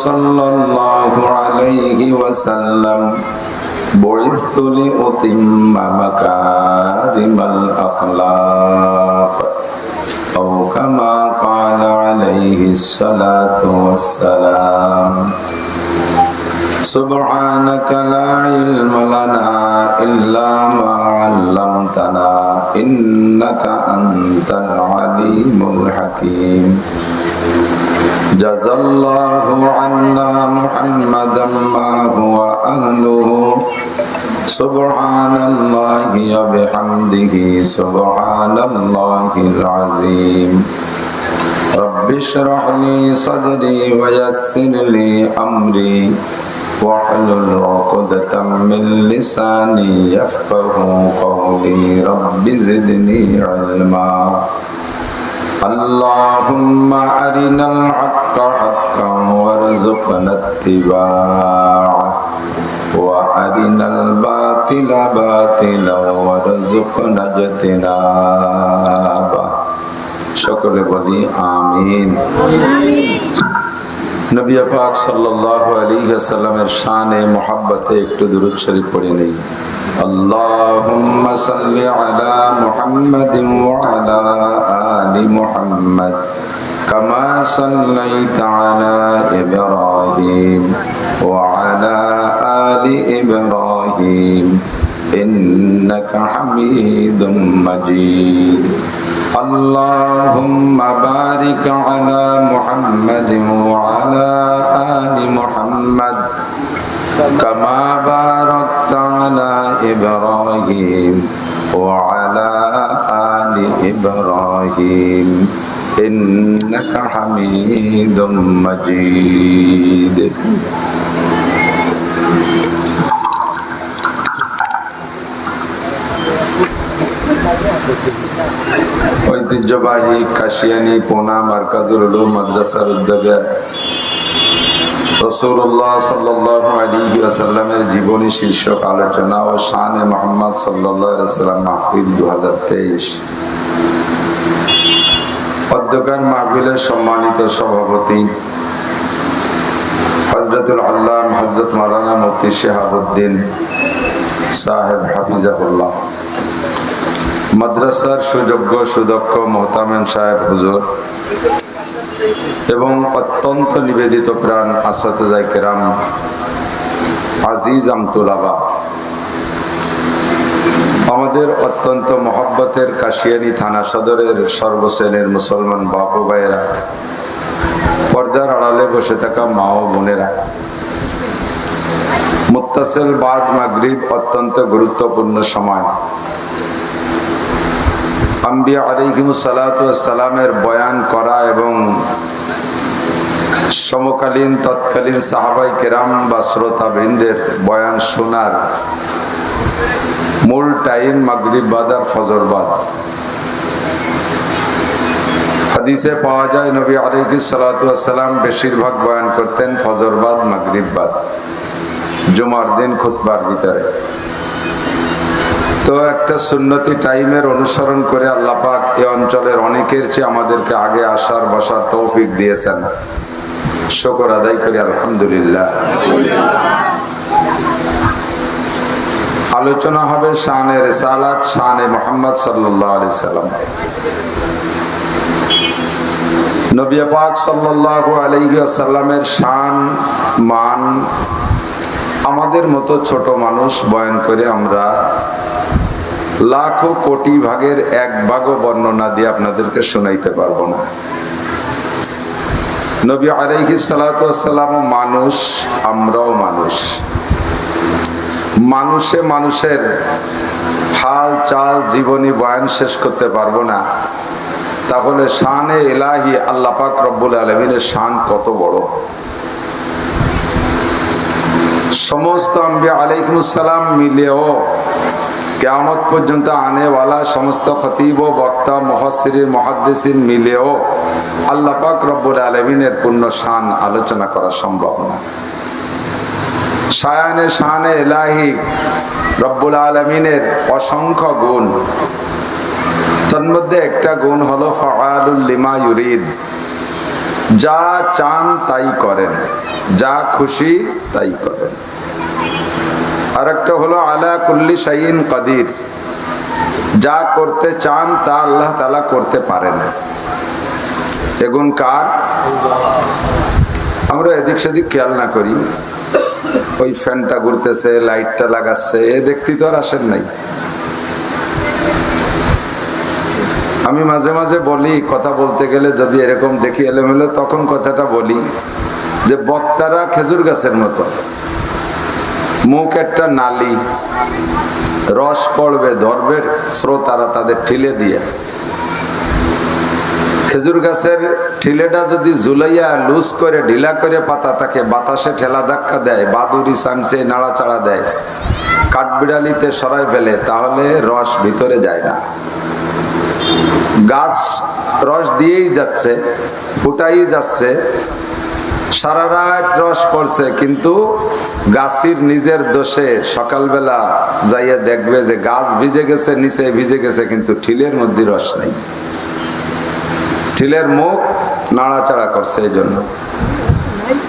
সাল্লাল্লাহু আলাইহি ওয়াসাল্লাম বুইসতু লিউতিম্মা মাকারিমাল আখলাক আও কামা ক্বালা আলাইহিস সালাতু ওয়াসসালাম। সুবহানাকা লা ইলমা লানা ইল্লা মা 'আল্লামতানা ইন্নাকা আনতাল আলিমুল হাকীম। জাযাল্লাহু আন্না মুহাম্মাদাম মা হুয়া আহলুহু সুবহানাল্লাহি ওয়া বিহামদিহি সুবহানাল্লাহিল আযীম। রব্বি ইশরাহ লি সাদরি ওয়া ইয়াসসির লি আমরি واحلل عقدة من لساني يفقهوا قولي رب زدني علما اللهم أرنا الحق حقا وارزقنا اتباعه وأرنا الباطل باطلا وارزقنا اجتنابه সকলে বলি আমিন। নবী পাক সাল্লাল্লাহু আলাইহি ওয়াসাল্লামের শানে মুহাব্বতে একটু দুরূদ শরীফ পড়ে নেই। আল্লাহুম্মা সাল্লি আলা মুহাম্মাদিন ওয়া আলা আলি মুহাম্মাদ কামা সাল্লাইতা আলা ইব্রাহিম ওয়া আলা আলি ইব্রাহিম ইন্নাকা হামিদুম মাজিদ। اللهم بارك على محمد وعلى آل محمد كما باركت على إبراهيم وعلى آل إبراهيم إنك حميد مجيد। ঐতিহ্যবাহী কাশিয়ানী পোনা মার্কাজুল উলুম মাদ্রাসার উদ্যোগে রাসূলুল্লাহ সাল্লাল্লাহু আলাইহি ওয়াসাল্লামের জীবনী শীর্ষক আলোচনা ও শানে মুহাম্মদ সাল্লাল্লাহু আলাইহি ওয়াসাল্লাম মাহফিল 2023 অধ্যক্ষার মাহফিলের সম্মানিত সভাপতি হযরতুল আল্লামা হযরত মাওলানা মুফতি শিহাবউদ্দিন সাহেব হাফিজাহুল্লাহ, মাদ্রাসার সুযোগ্য সুদক্ষ মোহতামিম সাহেব হুজুর এবং অত্যন্ত নিবেদিত প্রাণ আসাতিজায়ে কেরাম, আজিজ আমতুলাবা, আমাদের অত্যন্ত মহব্বতের কাশিয়ানী থানা সদরের সর্বশ্রেণীর মুসলমান বাপ ও ভাইয়েরা, পর্দার আড়ালে বসে থাকা মা ও বোনেরা, মুত্তাসিল বাদ মাগরিব অত্যন্ত গুরুত্বপূর্ণ সময়। আম্বিয়া আলাইহিমুস সালাতু ওয়াস সালামের বয়ান করা এবং সমকালীন তৎকালীন সাহাবায়ে কেরাম বা শ্রোতাবৃন্দের বয়ান শোনার মূল টাইম মাগরিব বাদ আর ফজর বাদ। হাদিসে পাওয়া যায় নবী আলাইহিস সালাতু ওয়াস সালাম বেশিরভাগ বয়ান করতেন ফজর বাদ মাগরিব বাদ, জুমার দিন খুতবার ভিতরে। তো একটা সুন্নতি টাইমের অনুসরণ করে আল্লাহ পাক এই অঞ্চলের অনেকের চেয়ে আমাদেরকে আগে আসার বসার তৌফিক দিয়েছেন, শুকর আদায় করি আলহামদুলিল্লাহ। আলোচনা হবে শানে রিসালাত, শানে মুহাম্মদ সাল্লাল্লাহু আলাইহি সাল্লাম। নবী পাক সাল্লাল্লাহু আলাইহি ওয়াসাল্লামের শান মান আমাদের মতো ছোট মানুষ বয়ান করে আমরা লাখো কোটি ভাগের এক ভাগও বর্ণনা দিয়ে আপনাদেরকে শোনাইতে পারবো না। নবী আলাইহিস সালাতু ওয়াস সালাম মানুষ, আমরাও মানুষ। মানুষে মানুষের হাল চাল জীবনী বয়ান শেষ করতে পারবো না, তাহলে শানে ইলাহি আল্লাহ পাক রব্বুল আলামিনের শান কত বড়। সমস্ত আম্বিয়া আলাইহিমুস সালাম মিলেও কিয়ামত পর্যন্ত আনেওয়ালা সমস্ত খতিব ও বক্তা মুফাসসিরিন মুহাদ্দিসিন মিলেও আল্লাহ পাক রব্বুল আলামিনের পূর্ণ শান আলোচনা করা সম্ভব না। শানে ইলাহি রব্বুল আলামিনের অসংখ্য গুণ, তার মধ্যে একটা গুণ হলো ফাআলুল লিমা ইউরিদ, যা চান তাই করেন, যা খুশি তাই করেন। আর একটা হলো আলা কুল্লি শাইইন কাদির, যা করতে চান তা আল্লাহ তাআলা করতে পারেন। এগুন কার? আমরা এদিক সেদিক খেয়াল না করি, ওই ফ্যানটা ঘুরতেছে, লাইটটা লাগাচ্ছে, এ দেখতে তো আর আসেন নাই। আমি মাঝে মাঝে বলি, কথা বলতে গেলে যদি এরকম দেখি এলোমেলো, তখন কথাটা বলি যে বক্তারা খেজুর গাছের মতো, মুখ একটা নালি, রস পড়বে ধরবে শ্রোতারা তাদের ঠিলে দিয়ে। খেজুর গাছের ঠিলেটা যদি ঝুলাইয়া লুজ করে ঢিলা করে পাতা তাকে বাতাসে ঠেলা ধাক্কা দেয়, বাদুড়ি চামচে নাড়াচাড়া দেয়, কাঠবিড়ালিতে সরাই ফেলে, তাহলে রস ভিতরে যায় না। গাছ রস দিয়েই যাচ্ছে, ফুটাই যাচ্ছে, সারা রাত রস পড়ছে, কিন্তু গাছের নিজের দোষে সকালবেলা যাইয়া দেখবে যে গাছ ভিজে গেছে, নিচে ভিজে গেছে, কিন্তু ঠিলের মধ্যে রস নাই। ঠিলের মুখ নাড়াচাড়া করছে। এই জন্য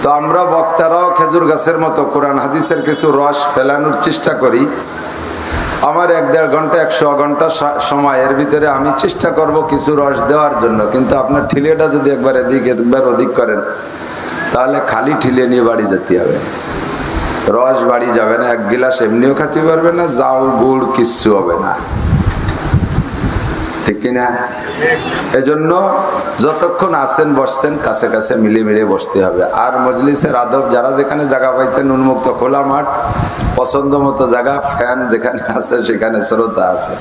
তো আমরা বক্তারাও খেজুর গাছের মতো কোরআন হাদিসের কিছু রস ফেলানোর চেষ্টা করি। আমার 1-1.5 ঘন্টা 100 ঘন্টা সময়, এর ভিতরে আমি চেষ্টা করব কিছু রস দেওয়ার জন্য, কিন্তু আপনার ঠিলেটা যদি একবার এদিক একবার ওদিক করেন, তাহলে খালি ঠিলে নিয়ে বাড়ি যেতে হবে, রস বাড়ি যাবে না। 1 গিলাস এমনিও খেতে পারবে না, জাউ গুড় কিচ্ছু হবে না, ঠিক কিনা? এজন্য যতক্ষণ আছেন বসছেন কাছে কাছে মিলে মিলে বসতে হবে। আর মজলিসের আদব, যারা যেখানে জায়গা পাইছেন, উন্মুক্ত খোলা মাঠ, পছন্দ মতো জায়গা, ফ্যান যেখানে আছে সেখানে শ্রোতা আছে।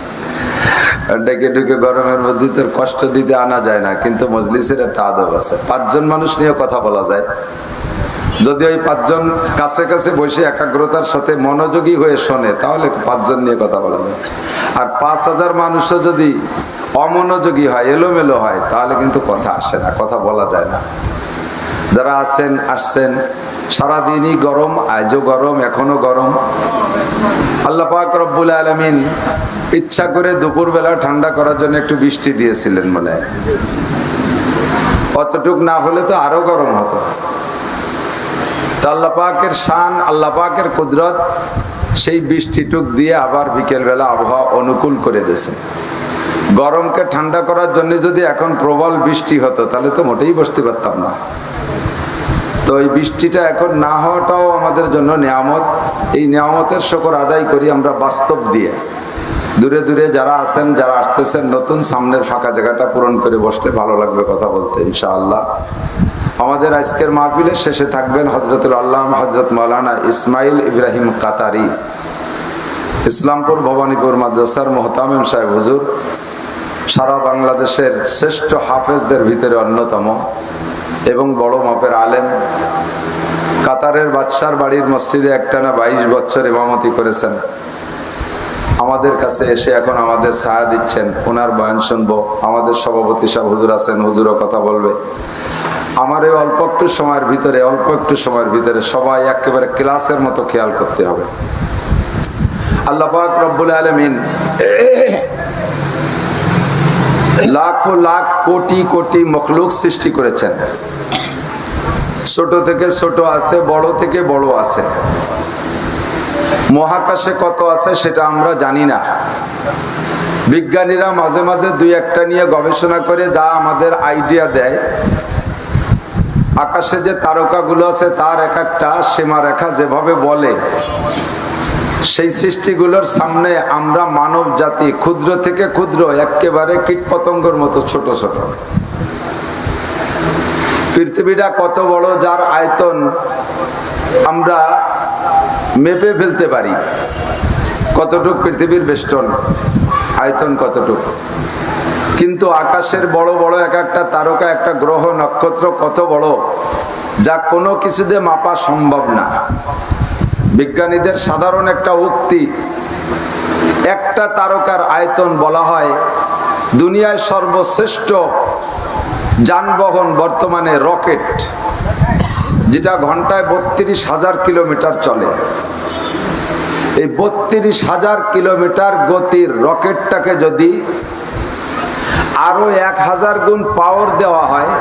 ডেকে ডুকে গরমের মধ্যে তোর কষ্ট দিতে আনা যায় না, কিন্তু মজলিসের একটা আদব আছে। 5 জন মানুষ নিয়ে কথা বলা যায়, যদি ওই 5 জন কাছে কাছে বসে একাগ্রতার সাথে মনোযোগী হয়ে শোনে, তাহলে 5 জন নিয়ে কথা বলা যায়। আর 5000 মানুষও যদি অমনোযোগী হয়, এলোমেলো হয়, তাহলে কিন্তু কথা আসে না, কথা বলা যায় না। যারা আছেন আসছেন, সারাদিনই গরম, আজও গরম, এখনো গরম। আল্লাহ পাক রব্বুল আলামিন ইচ্ছা করে দুপুরবেলা ঠান্ডা করার জন্য একটু বৃষ্টি দিয়েছিলেন মনে হয়, অতটুক না হলে তো আরো গরম হতো। আল্লাহ পাকের শান, আল্লাহ পাকের কুদরত, সেই বৃষ্টিটুক দিয়ে আবার বিকেল বেলা আবহাওয়া অনুকূল করে দিয়েছে। গরমকে ঠান্ডা করার জন্য যদি এখন প্রবল বৃষ্টি হতো, তাহলে তো মোটেই বসতে পারতাম না। তো এই বৃষ্টিটা এখন না হওয়াটাও আমাদের জন্য নিয়ামত। এই নিয়ামতের শুকর আদায় করি আমরা বাস্তব দিয়ে। দূরে দূরে যারা আছেন, যারা আসতেছেন নতুন, সামনের ফাঁকা জায়গাটা পূরণ করে বসলে ভালো লাগবে কথা বলতে ইনশাআল্লাহ। আমাদের আজকের মাহফিলের শেষে থাকবেন হযরতুল আল্লামা হযরত মাওলানা ইসমাইল ইব্রাহিম কাতারি, ইসলামপুর ভবানীপুর মাদ্রাসার মুহতামিম সাহেব হুজুর, সারা বাংলাদেশের শ্রেষ্ঠ হাফেজদের ভিতরে অন্যতম এবং বড় মাপের আলেম। কাতারের বাদশার বাড়ির মসজিদে একটানা 22 বছর ইমামতি করেছেন। আমাদের কাছে এসে এখন আমাদের ছায়া দিচ্ছেন, ওনার বয়ান শুনবো। আমাদের সভাপতি সাহেব হুজুর আছেন, হুজুরও কথা বলবে। আমার এই অল্প একটু সময়ের ভিতরে সবাই একেবারে ক্লাসের মতো খেয়াল করতে হবে। আল্লাহ পাক রব্বুল আলামিন লাখো লাখ কোটি কোটি মখলুক সৃষ্টি করেছেন। ছোট থেকে ছোট আছে, বড় থেকে বড় আছে। মহাকাশে কত আছে সেটা আমরা জানি না। বিজ্ঞানীরা মাঝে মাঝে 2-1টা নিয়ে গবেষণা করে যা আমাদের আইডিয়া দেয়। আকাশে যে তারকাগুলো আছে তার এক একটা সীমারেখা যেভাবে বলে, সেই সৃষ্টিগুলোর সামনে আমরা মানব জাতি ক্ষুদ্র থেকে ক্ষুদ্র, একেবারে কীটপতঙ্গের মতো ছোট ছোট। পৃথিবীটা কত বড়, যার আয়তন আমরা মেপে ফেলতে পারি। কতটুক পৃথিবীর বেষ্টন, আয়তন কতটুক। কিন্তু আকাশের বড় বড় এক একটা তারকা, একটা গ্রহ, নক্ষত্র কত বড়, যা কোনো কিছু দিয়ে মাপা সম্ভব না। বিজ্ঞানীদের সাধারণ একটা উক্তি, একটা তারকার আয়তন বলা হয় দুনিয়ায় সর্বশ্রেষ্ঠ যানবাহন বর্তমানে রকেট, যেটা ঘন্টায় 32,000 কিলোমিটার চলে। এই 32,000 কিলোমিটার গতির রকেটটাকে যদি আরো 1000 গুণ পাওয়ার দেওয়া হয়,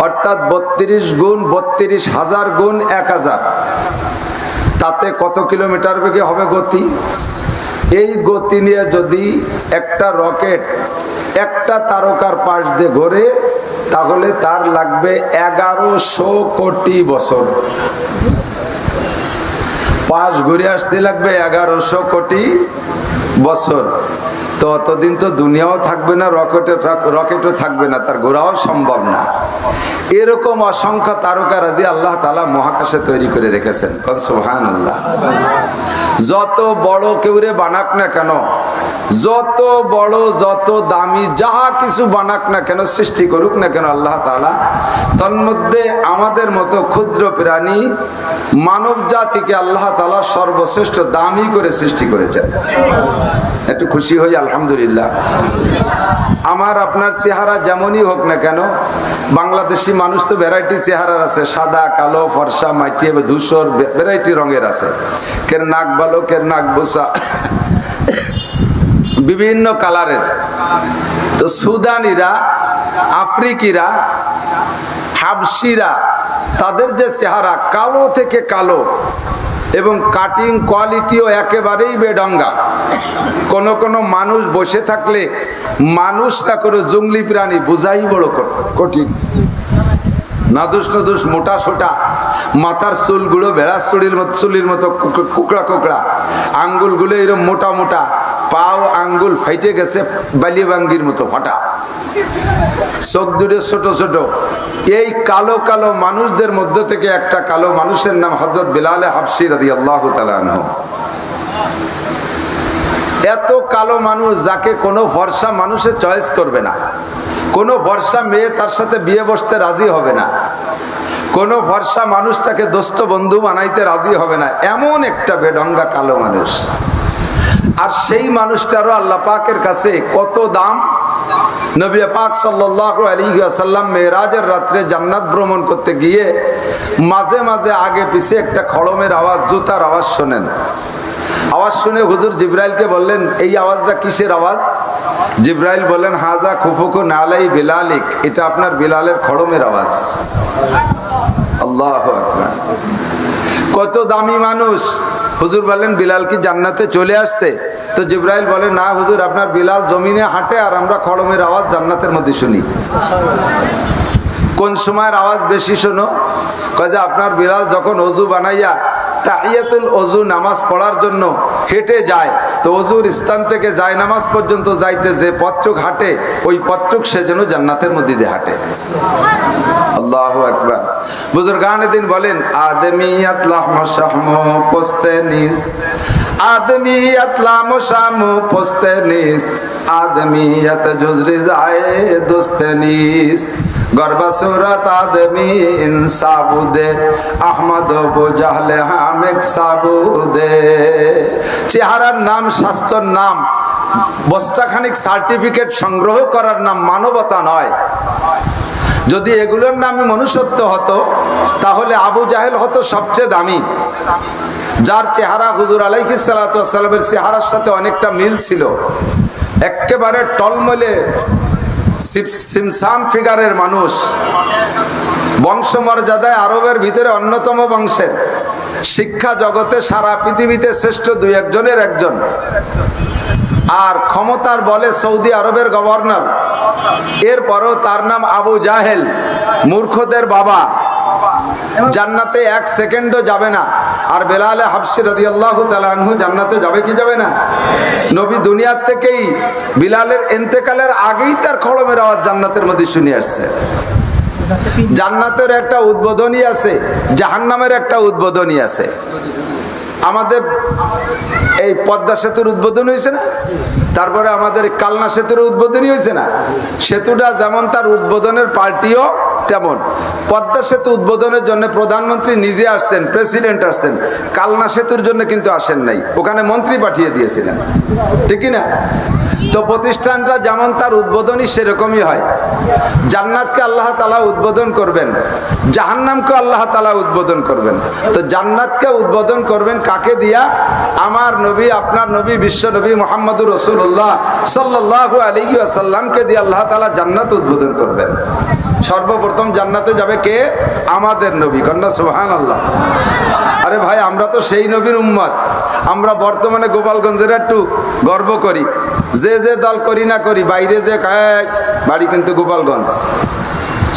অর্থাৎ 32 গুণ 32,000 গুণ 1000, তাতে কত কিলোমিটার বেগে হবে গতি? এই গতি নিয়ে যদি একটা রকেট একটা তারকার পাশ দিয়ে ঘোরে, তাহলে তার লাগবে 1100 কোটি বছর। পাশ ঘুরে আসতে লাগবে 1100 কোটি বছর। তো অতদিন তো দুনিয়াও থাকবে না, রকেটও থাকবে না, তার ঘোরাও সম্ভব না। এরকম অসংখ্য তারকারাজি আল্লাহ তাআলা মহাকাশে তৈরি করে রেখেছেন। সুবহানাল্লাহ। যত বড় কেউরে বানাক না কেন, যত বড় যত দামি যাহা কিছু বানাক না কেন, সৃষ্টি করুক না কেন আল্লাহ তাআলা, তন্মধ্যে আমাদের মতো ক্ষুদ্র প্রাণী মানব জাতিকে আল্লাহ তাআলা সর্বশ্রেষ্ঠ দামি করে সৃষ্টি করেছেন। একটু খুশি হই আলহামদুলিল্লাহ। আমার আপনার চেহারা যেমনই হোক না কেন, বাংলাদেশি মানুষ তো ভ্যারাইটি চেহারার আছে, সাদা কালো ফর্সা মাটি ধূসর ভ্যারাইটি রঙের আছে, কের নাক ভালো কের নাক বোসা, বিভিন্ন কালারের। তো সুদানিরা, আফ্রিকিরা, হাবশিরা, তাদের যে চেহারা কালো থেকে কালো এবং কাটিং কোয়ালিটিও একেবারেই বেডঙ্গা। কোন মানুষ বসে থাকলে মানুষ না করে জঙ্গলি প্রাণী বোঝাই বড় কঠিন। নাদুস নাদুস মোটা সোটা, মাথার চুলগুলো ভেড়ার চুলির মতো কুকড়া কুকড়া, আঙ্গুলগুলো এরকম মোটা মোটা, পাও আঙ্গুল ফাইটে গেছে বালি বাঙ্গির মতো ফাটা, চোখ দুটো ছোট ছোট। এই কালো কালো মানুষদের মধ্যে থেকে একটা কালো মানুষের নাম হযরত বিলাল হাবশী রাদিয়াল্লাহু তাআলা আনহু। এত কালো মানুষ যাকে কোনো ফর্সা মানুষের চয়েস করবে না, কোনো ফর্সা মেয়ে তার সাথে বিয়ে বসতে রাজি হবে না, কোনো ফর্সা মানুষ তাকে দোস্ত বন্ধু বানাইতে রাজি হবে না, এমন একটা বেঢঙ্গা কালো মানুষ। আর সেই মানুষটারও আল্লাহ পাকের কাছে কত দাম। নবী পাক সাল্লাল্লাহু আলাইহি ওয়াসাল্লাম মেরাজের রাত্রে জান্নাত ভ্রমণ করতে গিয়ে মাঝে মাঝে আগে পিছে একটা খড়মের আওয়াজ, জুতার আওয়াজ শোনেন। আওয়াজ শুনে হুজুর জিব্রাইলকে বললেন, এই আওয়াজটা কিসের আওয়াজ? জিব্রাইল বললেন, হাজা খুফুকুন আলাই বিলালিক, এটা আপনার বিলালের খড়মের আওয়াজ। আল্লাহু আকবার। কত দামি মানুষ। হুজুর বললেন, বিলাল কি জান্নাতে চলে আসছে? তো জিব্রাইল বলে, না হুজুর, আপনার বিলাল জমিনে হাঁটে আর আমরা খড়মের আওয়াজ জান্নাতের মধ্যে শুনি। কোন সময়ের আওয়াজ বেশি শোনো? কয় যে আপনার বিলাল যখন ওযু বানাইয়া তাহিয়াতুল ওযু নামাজ পড়ার জন্য হেঁটে যায়, তো ওযুর স্থান থেকে যায় নামাজ পর্যন্ত যাইতে যে পথটুক হাঁটে, ওই পথটুক সে যেন জান্নাতের মধ্যে দিয়ে হাঁটে। আল্লাহু আকবার। বুজুর্গানে দিন বলেন, আদমিয়াত লাহমু শাহমু পোস্তেনিস, আদমিয়াত লাহমু শাহমু পোস্তেনিস, আদমিয়াত জুজরি যায় দোস্তেনিস, গর্বা সুরত আদমি ইনসাবুদে, আহমদ আবু জাহলে হামেক সাবুদে। চেহারার নাম, স্বাস্থ্যর নাম, বস্তাখানিক সার্টিফিকেট সংগ্রহ করার নাম মানবতা নয়। যদি এগুলোর নামে মনুষ্যত্ব হতো, তাহলে আবু জাহেল হতো সবচেয়ে দামি, যার চেহারা হুজুর আলাইহিস সালাতু ওয়াস সালামের চেহারার সাথে অনেকটা মিল ছিল। একেবারে টলমলে সিমসাম ফিগারের মানুষ, বংশমর্যাদায় আরবের ভিতরে অন্যতম বংশের, শিক্ষা জগতে সারা পৃথিবীতে শ্রেষ্ঠ দুই একজনের একজন, আর ক্ষমতার বলে সৌদি আরবের গভর্নর। এরপরও তার নাম আবু জাহেল, মূর্খদের বাবা। জান্নাতে এক সেকেন্ডও যাবে না। আর বেলাল হাবশী রাদিয়াল্লাহু তাআলা আনহু জান্নাতে যাবে কি যাবে না? নবী দুনিয়ার থেকেই বিলালের ইন্তেকালের আগেই তার খড়মের আওয়াজ জান্নাতের মধ্যে শুনে আসছে। জান্নাতের একটা উদ্বোধনী আছে, জাহান্নামের একটা উদ্বোধনী আছে। আমাদের এই পদ্মা সেতুর উদ্বোধন হয়েছে না, তারপরে আমাদের কালনা সেতুর উদ্বোধনী হয়েছে না। সেতুটা যেমন তার উদ্বোধনের পার্টিও তেমন। পদ্মা সেতু উদ্বোধনের জন্য প্রধানমন্ত্রী নিজে আসছেন, প্রেসিডেন্ট আসছেন, কালনা সেতুর জন্য কিন্তু আসেন নাই, ওখানে মন্ত্রী পাঠিয়ে দিয়েছিলেন, ঠিক না? তো প্রতিষ্ঠানটা যেমন তার উদ্বোধনী সেরকমই হয়। জান্নাতকে আল্লাহ তাআলা উদ্বোধন করবেন, জাহান্নামকে আল্লাহ তাআলা উদ্বোধন করবেন। তো জান্নাতকে উদ্বোধন করবেন কাকে দিয়া? আমার নবী, আপনার নবী, বিশ্ব নবী মুহাম্মদুর রাসূলুল্লাহ সাল্লাল্লাহু আলাইহি ওয়াসাল্লামকে দিয়ে আল্লাহ তাআলা জান্নাত উদ্বোধন করবেন। সর্বপ্রথম জান্নাতে যাবে কে? আমাদের নবী। কন্যা সুবহানাল্লাহ। আরে ভাই, আমরা তো সেই নবীর উম্মত। আমরা বর্তমানে গোপালগঞ্জের একটু গর্ব করি, যে যে দল করি না করি, বাইরে যে খায়, বাড়ি কিন্তু গোপালগঞ্জ,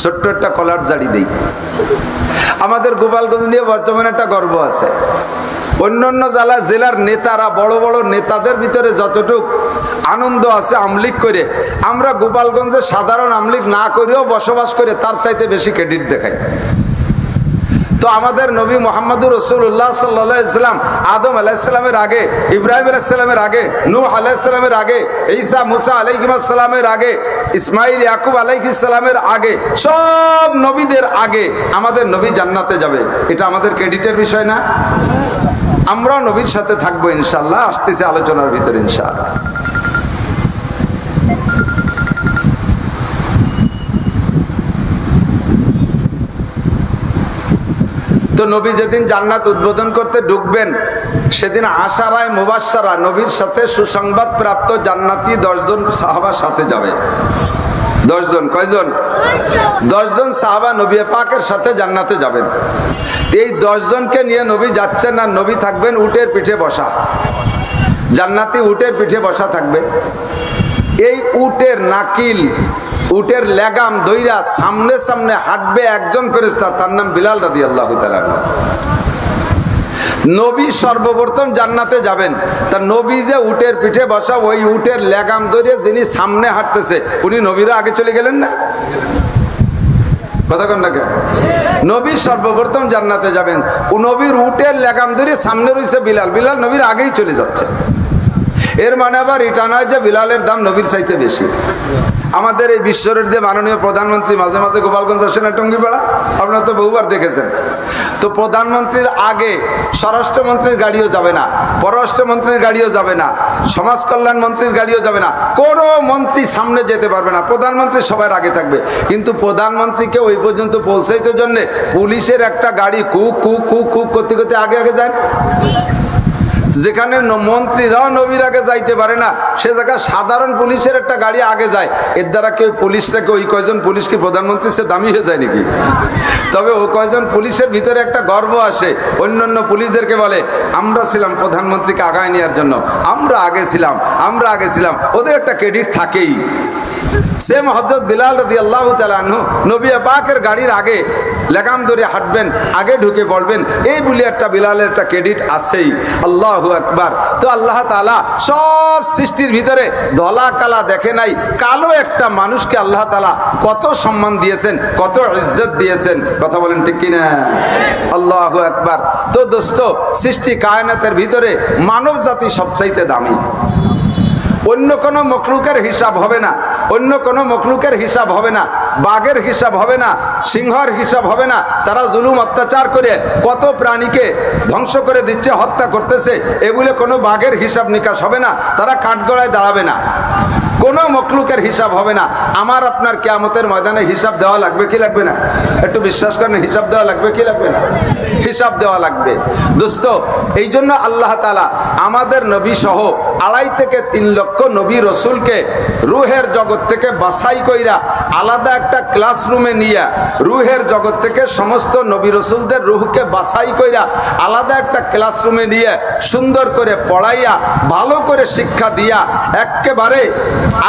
ছোট্ট একটা কলার জাড়ি দেই। আমাদের গোপালগঞ্জ নিয়ে বর্তমানে একটা গর্ব আছে। অন্যান্য জেলার নেতারা, বড় বড় নেতাদের ভিতরে যতটুক আনন্দ আছে আমলিগ করে, আমরা গোপালগঞ্জে সাধারণ আমলিগ না করেও বসবাস করে তার চাইতে বেশি ক্রেডিট দেখাই। তো আমাদের নবী মুহাম্মদুর রাসূলুল্লাহ সাল্লাল্লাহু আলাইহি ওয়াসাল্লাম আদম আলাইহিস সালামের আগে, ইব্রাহিম আলাইহিস সালামের আগে, নূহ আলাইহিস সালামের আগে, ঈসা মুসা আলাইহিস সালামের আগে, ইসমাঈল ইয়াকুব আলাইহিস সালামের আগে, সব নবীদের আগে আমাদের নবী জান্নাতে যাবে। এটা আমাদের ক্রেডিটের বিষয় না? আমরাও নবীর সাথে থাকবো ইনশাআল্লাহ। আসতেছে আলোচনার ভিতরে ইনশাআল্লাহ। তো নবী যেদিন জান্নাত উদ্বোধন করতে ঢুকবেন, সেদিন আশারায় মুবাশশারা, নবীর সাথে সুসংবাদ প্রাপ্ত জান্নাতি 10 জন সাহাবার সাথে যাবে। 10 জন। কয়জন? 10 জন সাহাবা নবী পাকের সাথে জান্নাতে যাবেন। এই 10 জনকে নিয়ে নবী যাচ্ছেন, আর নবী থাকবেন উটের পিঠে বসা। জান্নাতি উটের পিঠে বসা থাকবে। এই উটের নাকিল, উটের লেগাম দইরা সামনে সামনে হাঁটবে একজন ফেরেশতা, তার নাম বিলাল রাদিয়াল্লাহু তাআলা। নবী সর্বপ্রথম জান্নাতে যাবেন, তা নবী যে উটের পিঠে বসা, ওই উটের লেগাম ধরে যিনি সামনে হাঁটতেছে, উনি নবীরা আগে চলে গেলেন না? কথা কন না কেন? নবী সর্বপ্রথম জান্নাতে যাবেন, ও নবীর উটের লেগাম ধরে সামনে রয়েছে বিলাল। বিলাল নবীর আগেই চলে যাচ্ছে। এর মানে আবার এটা নয় যে বিলালের দাম নবীর চাইতে বেশি। আমাদের এই বিশ্বরের যে মাননীয় প্রধানমন্ত্রী মাঝে মাঝে গোপালগঞ্জ আসেন টঙ্গিপাড়া, আপনারা তো বহুবার দেখেছেন। তো প্রধানমন্ত্রীর আগে স্বরাষ্ট্রমন্ত্রীর গাড়িও যাবে না, পররাষ্ট্রমন্ত্রীর গাড়িও যাবে না, সমাজ কল্যাণ মন্ত্রীর গাড়িও যাবে না, কোনো মন্ত্রী সামনে যেতে পারবে না। প্রধানমন্ত্রী সবার আগে থাকবে। কিন্তু প্রধানমন্ত্রীকে ওই পর্যন্ত পৌঁছাইতে জন্য পুলিশের একটা গাড়ি কুক কুক কুক কুক করতে করতে আগে আগে যায় না? যেখানে মন্ত্রীরাও নবীর আগে যাইতে পারে না, সে জায়গায় সাধারণ পুলিশের একটা গাড়ি আগে যায়। এর দ্বারা কেউ পুলিশটাকে, ওই কয়জন পুলিশ কি প্রধানমন্ত্রীর সে দামি হয়ে যায় নাকি? তবে ও কয়জন পুলিশের ভিতরে একটা গর্ব আসে, অন্যান্য পুলিশদেরকে বলে আমরা ছিলাম প্রধানমন্ত্রীকে আগায় নেওয়ার জন্য, আমরা আগে ছিলাম, আমরা আগে ছিলাম। ওদের একটা ক্রেডিট থাকেই। সেম হযরত বিলাল রাদিয়াল্লাহু তাআলা আনহু নবী পাকের গাড়ির আগে লাগাম ধরে হাঁটবেন, আগে ঢুকে পড়বেন, এই বলে একটা বিলালের একটা ক্রেডিট আছেই। আল্লাহু আকবার। তো আল্লাহ তাআলা সব সৃষ্টির ভিতরে ধলা কালা দেখে নাই, কালো একটা মানুষকে আল্লাহ তাআলা কত সম্মান দিয়েছেন, কত ইজ্জত দিয়েছেন। কথা বলেন ঠিক কিনা? আল্লাহু আকবার। তো দোস্ত, সৃষ্টি কায়নাতের ভিতরে মানব জাতি সবচাইতে দামি। অন্য কোনো মখলুকের হিসাব হবে না, অন্য কোনো মখলুকের হিসাব হবে না, বাঘের হিসাব হবে না, সিংহর হিসাব হবে না। তারা জুলুম অত্যাচার করে কত প্রাণীকে ধ্বংস করে দিচ্ছে, হত্যা করতেছে, এগুলো কোনো বাঘের হিসাব নিকাশ হবে না। তারা কাঠগড়ায় দাঁড়াবে না, কোনো মখলুকের হিসাব হবে না। আমার আপনার কিয়ামতের ময়দানে হিসাব দেওয়া লাগবে কি লাগবে না? একটু বিশ্বাস করেন, হিসাব দেওয়া লাগবে কি লাগবে না? হিসাব দেওয়া লাগবে দোস্ত। এই জন্য আল্লাহ তাআলা আমাদের নবী সহ 2.5 থেকে 3 লক্ষ নবী রসুলকে রুহের জগৎ থেকে বাছাই কইরা আলাদা একটা ক্লাসরুমে নিয়ে, রুহের জগৎ থেকে সমস্ত নবী রসুলদের রুহকে বাছাই কইরা আলাদা একটা ক্লাসরুমে নিয়ে সুন্দর করে পড়াইয়া, ভালো করে শিক্ষা দিয়া, একেবারে